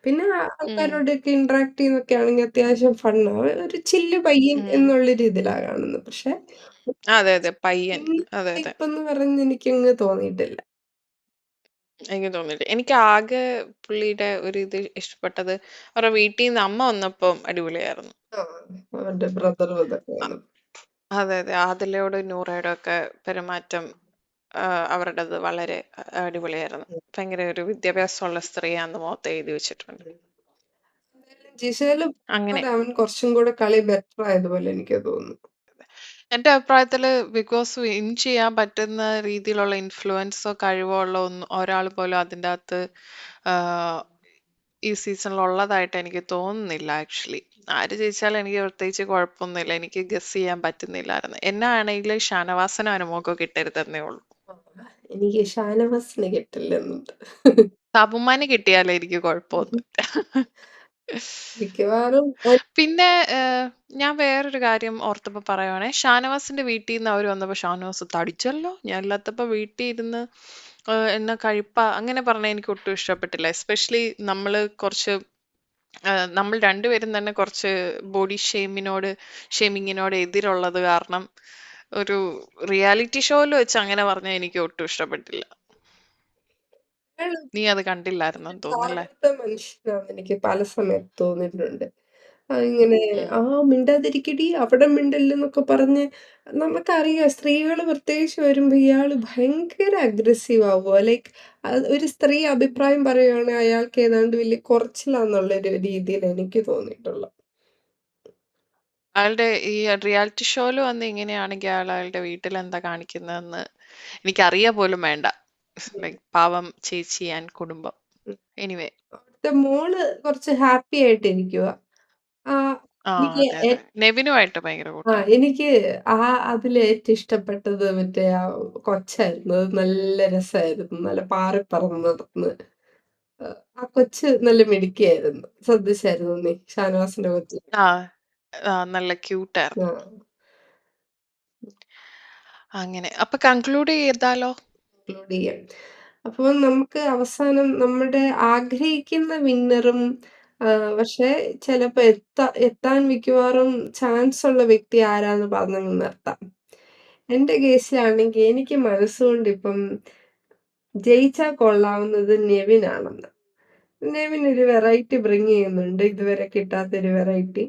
പിന്നെ ഉം. ആൾക്കാരോടൊക്കെ ഇന്ററാക്ട് ചെയ്യുന്നൊക്കെ ആണെങ്കിൽ അത്യാവശ്യം ഫണ്ണാ. ഒരു ചില്ല് പയ്യൻ ഉം. എന്നുള്ളൊരു ഇതിലാ കാണുന്നത്. പക്ഷെ അതെ, അതെ. പയ്യൻ. അതെ, അതെ. ടൈപ്പ് എന്ന് പറഞ്ഞ് എനിക്കങ്ങ് തോന്നിയിട്ടില്ല. എനിക്ക് തോന്നിയിട്ട്. എനിക്ക് ആകെ പുള്ളിയുടെ ഒരു ഇത് ഇഷ്ടപ്പെട്ടത്, അവരുടെ വീട്ടിൽ നിന്ന് അമ്മ വന്നപ്പം അടിപൊളിയായിരുന്നു. ആ, അവരുടെ ബ്രദറും ഇതൊക്കെ അ- ആണ്. അതെ, അതെ. ആദിലയോടും നൂറയോടും ഒക്കെ പെരുമാറ്റം, അവരുടേത് വളരെ അടിപൊളിയായിരുന്നു. ഭയങ്കര ഒരു വിദ്യാഭ്യാസമുള്ള സ്ത്രീയാന്ന് മുഖത്ത് എഴുതി വെച്ചിട്ടുണ്ട്. എന്തായാലും ജിസേല് അങ്ങനെ. പോലെ അവൻ കുറച്ചും കൂടെ കളി ബെറ്റർ ആയതുപോലെ എനിക്ക് തോന്നുന്നു. എന്റെ അഭിപ്രായത്തില് ബിഗ് ബോസ് വിൻ ചെയ്യാൻ പറ്റുന്ന രീതിയിലുള്ള ഇൻഫ്ലുവൻസോ കഴിവോ ഉള്ള ഒരാൾ പോലും അതിൻ്റെ അകത്ത് ആഹ്, ഈ സീസണിൽ ഉള്ളതായിട്ട് എനിക്ക് തോന്നുന്നില്ല ആക്ച്വലി. ആര് ജയിച്ചാലും എനിക്ക് പ്രത്യേകിച്ച് കുഴപ്പമൊന്നുമില്ല. എനിക്ക് ഗസ് ചെയ്യാൻ പറ്റുന്നില്ലായിരുന്നു. എന്നെ ആണെങ്കിൽ ഷാനവാസനോ അനുമോക്കോ കിട്ടരുതെന്നേ ഉള്ളൂ. ആ, എനിക്ക് ഷാനവാസിനെ കിട്ടില്ലെന്നുണ്ട്. തബുമാന് കിട്ടിയാലേ എനിക്ക് കുഴപ്പമൊന്നുമില്ല. മിക്കവാറും പിന്നെ ഞാൻ വേറൊരു കാര്യം ഓർത്തപ്പോ പറയുവാണേ, ഷാനവാസിന്റെ വീട്ടിൽ നിന്ന് അവർ വന്നപ്പോ ഷാനവാസ് തടിച്ചല്ലോ, ഞാൻ ഇല്ലാത്തപ്പോ വീട്ടിൽ ഇരുന്ന് എന്നാ കഴിപ്പ അങ്ങനെ പറഞ്ഞ എനിക്ക് ഒട്ടും ഇഷ്ടപ്പെട്ടില്ല. എസ്പെഷ്യലി നമ്മൾ രണ്ടുപേരും തന്നെ കുറച്ച് ബോഡി ഷേമിങ്ങിനോട് എതിരുള്ളത് കാരണം ഒരു റിയാലിറ്റി ഷോയിൽ വെച്ച് അങ്ങനെ പറഞ്ഞാൽ എനിക്ക് ഒട്ടും ഇഷ്ടപ്പെട്ടില്ല. അയാള് നീ അത് കണ്ടില്ലായിരുന്നെന്ന് തോന്നുന്നല്ലേ? താഴത്തെ മനുഷ്യനാന്ന് എനിക്ക് പല സമയത്ത് തോന്നിയിട്ടുണ്ട്. ഇങ്ങനെ ഉം. "ആ മിണ്ടാതിരിക്കെടി, അവിടെ മിണ്ടല്ലെന്നൊക്കെ" പറഞ്ഞ് നമുക്കറിയാം സ്ത്രീകള് പ്രത്യേകിച്ച് വരുമ്പോ ഇയാള് ഭയങ്കര അഗ്രസീവ് ആവുക. ലൈക്ക് ഒരു സ്ത്രീ അഭിപ്രായം പറയുവാണെ അയാൾക്ക് ഏതാണ്ട് വലിയ കുറച്ചിലാന്നുള്ളൊരു രീതിയിലാ എനിക്ക് തോന്നിയിട്ടുള്ളത്. അയാളുടെ ഈ റിയാലിറ്റി ഷോയിൽ വന്ന് ഇങ്ങനെയാണെങ്കിൽ അയാളുടെ വീട്ടിൽ എന്താ കാണിക്കുന്നതെന്ന് എനിക്കറിയ പോലും വേണ്ട. ലൈക് പാവം ചേച്ചി ആൻഡ് കുടുംബം. ഉം. എനിവേ. അവിടുത്തെ മോള് കുറച്ച് ഹാപ്പി ആയിട്ടിരിക്കുവാ. ആ, എനിക്ക് അതെ, അതെ. നെവിനുമായിട്ട് ഭയങ്കര കൂട്ടാണ്. എനിക്ക് അതില് ഏറ്റവും ഇഷ്ടപ്പെട്ടത് മറ്റേ ആ കൊച്ചായിരുന്നു. അത് നല്ല രസായിരുന്നു. നല്ല പാറിപ്പറന്ന് നടന്ന്. ആ കൊച്ച് നല്ല മിടുക്കിയായിരുന്നു. ശ്രദ്ധിച്ചായിരുന്നോ നീ? ഷാനവാസിന്റെ കൊച്ച്. ആ, നല്ല ക്യൂട്ടായിരുന്നു. ആ. അങ്ങനെ. അപ്പൊ കൺക്ലൂഡ് ചെയ്താലോ? ഇൻക്ലൂഡ് ചെയ്യാം. അപ്പോൾ നമുക്ക് അവസാനം നമ്മുടെ ആഗ്രഹിക്കുന്ന വിന്നറും പക്ഷെ ചിലപ്പോ എത്താൻ മിക്കവാറും ചാൻസ് ഉള്ള വ്യക്തി ആരാന്ന് പറഞ്ഞങ്ങ് നിർത്താം. എന്റെ കേസിലാണെങ്കിൽ എനിക്ക് മനസ്സുകൊണ്ട് ഇപ്പം ജയിച്ചാ കൊള്ളാവുന്നത് നെവിനാണെന്ന്. നെവിൻ ഒരു വെറൈറ്റി ബ്രിങ് ചെയ്യുന്നുണ്ട്. ഇതുവരെ കിട്ടാത്തൊരു വെറൈറ്റി.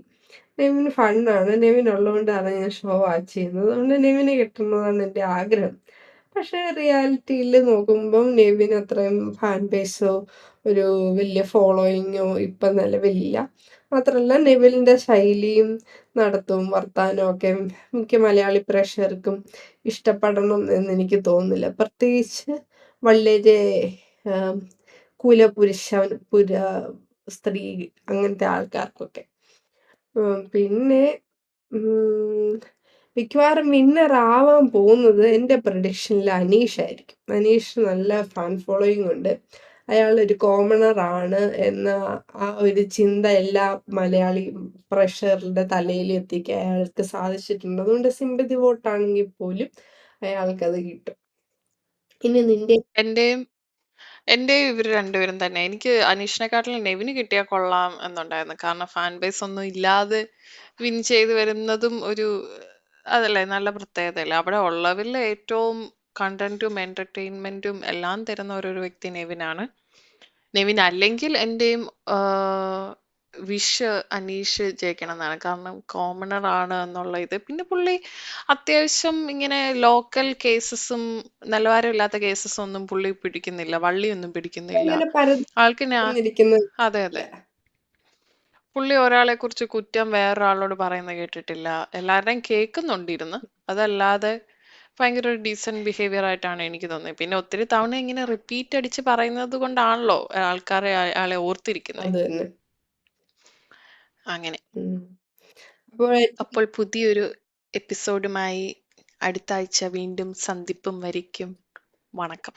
നെവിൻ ഫണ്ണാണ്. നെവിൻ ഉള്ളതുകൊണ്ടാണ് ഞാൻ ഷോ വാച്ച് ചെയ്യുന്നത്. അതുകൊണ്ട് നെവിന് കിട്ടണമെന്നാണ് എൻ്റെ ആഗ്രഹം. പക്ഷേ റിയാലിറ്റിയിൽ നോക്കുമ്പം നെവിന് അത്രയും ഫാൻ ബേസോ ഒരു വലിയ ഫോളോയിങ്ങോ ഇപ്പം നിലവിലില്ല. മാത്രമല്ല നെവിലിൻ്റെ ശൈലിയും നടത്തവും വർത്താനവും ഒക്കെ മിക്ക മലയാളി പ്രേക്ഷകർക്കും ഇഷ്ടപ്പെടണം എന്ന് എനിക്ക് തോന്നുന്നില്ല. പ്രത്യേകിച്ച് വളരെ ആം, പുര സ്ത്രീ അങ്ങനത്തെ ആൾക്കാർക്കൊക്കെ. പിന്നെ ഉം, മിക്കവാറും വിന്നർ ആവാൻ പോകുന്നത് എൻ്റെ പ്രഡിക്ഷനിൽ അനീഷായിരിക്കും. അനീഷ് നല്ല ഫാൻ ഫോളോയിങ് ഉണ്ട്. അയാൾ ഒരു കോമണർ ആണ് എന്ന ആ ഒരു ചിന്ത എല്ലാ മലയാളി പ്രേക്ഷകരുടെ തലയിൽ എത്തിക്കാൻ അയാൾക്ക് സാധിച്ചിട്ടുണ്ട്. അതുകൊണ്ട് സിമ്പതി വോട്ടാണെങ്കിൽ പോലും അയാൾക്കത് കിട്ടും. ഇനി നിന്റെ എന്റെയും എന്റെയും ഇവര് രണ്ടുപേരും തന്നെ. എനിക്ക് അനീഷിനെക്കാട്ടിലും നെവിന് കിട്ടിയാ കൊള്ളാം എന്നുണ്ടായിരുന്നു. കാരണം ഫാൻ ബേസ് ഒന്നും ഇല്ലാതെ വിൻ ചെയ്ത് വരുന്നതും ഒരു അതല്ലേ നല്ല പ്രത്യേകതയല്ലേ. അവിടെ ഉള്ളവരിൽ ഏറ്റവും കണ്ടന്റും എന്റർടൈൻമെന്റും എല്ലാം തരുന്ന ഒരു വ്യക്തി നെവിനാണ്. നെവിൻ അല്ലെങ്കിൽ എന്റെയും വിഷ് അനീഷ് ജയിക്കണം എന്നാണ്. കാരണം കോമണർ ആണ് എന്നുള്ള ഇത്. പിന്നെ പുള്ളി അത്യാവശ്യം ഇങ്ങനെ ലോക്കൽ കേസസും നിലവാരമില്ലാത്ത കേസസും ഒന്നും പുള്ളി പിടിക്കുന്നില്ല. വള്ളിയൊന്നും പിടിക്കുന്നില്ല. അങ്ങനെ ആൾക്ക് പരന്നിരിക്കുന്നത് അതെ, ഇല്ല. അതെ. പുള്ളി ഒരാളെ കുറിച്ച് കുറ്റം വേറൊരാളോട് പറയുന്നത് കേട്ടിട്ടില്ല. എല്ലാവരുടെയും കേൾക്കുന്നുണ്ടിരുന്ന്. അതല്ലാതെ ഭയങ്കര ഒരു ഡീസന്റ് ബിഹേവിയർ ആയിട്ടാണ് എനിക്ക് തോന്നിയത്. പിന്നെ ഒത്തിരി തവണ ഇങ്ങനെ റിപ്പീറ്റ് അടിച്ച് പറയുന്നത് കൊണ്ടാണല്ലോ ആൾക്കാരെ അയാളെ ഓർത്തിരിക്കുന്നത്. അത് തന്നെ. അങ്ങനെ. ഉം. അപ്പോൾ അപ്പോൾ പുതിയൊരു എപ്പിസോഡുമായി അടുത്ത ആഴ്ച വീണ്ടും സന്ധിപ്പും വരിക്കും. വണക്കം.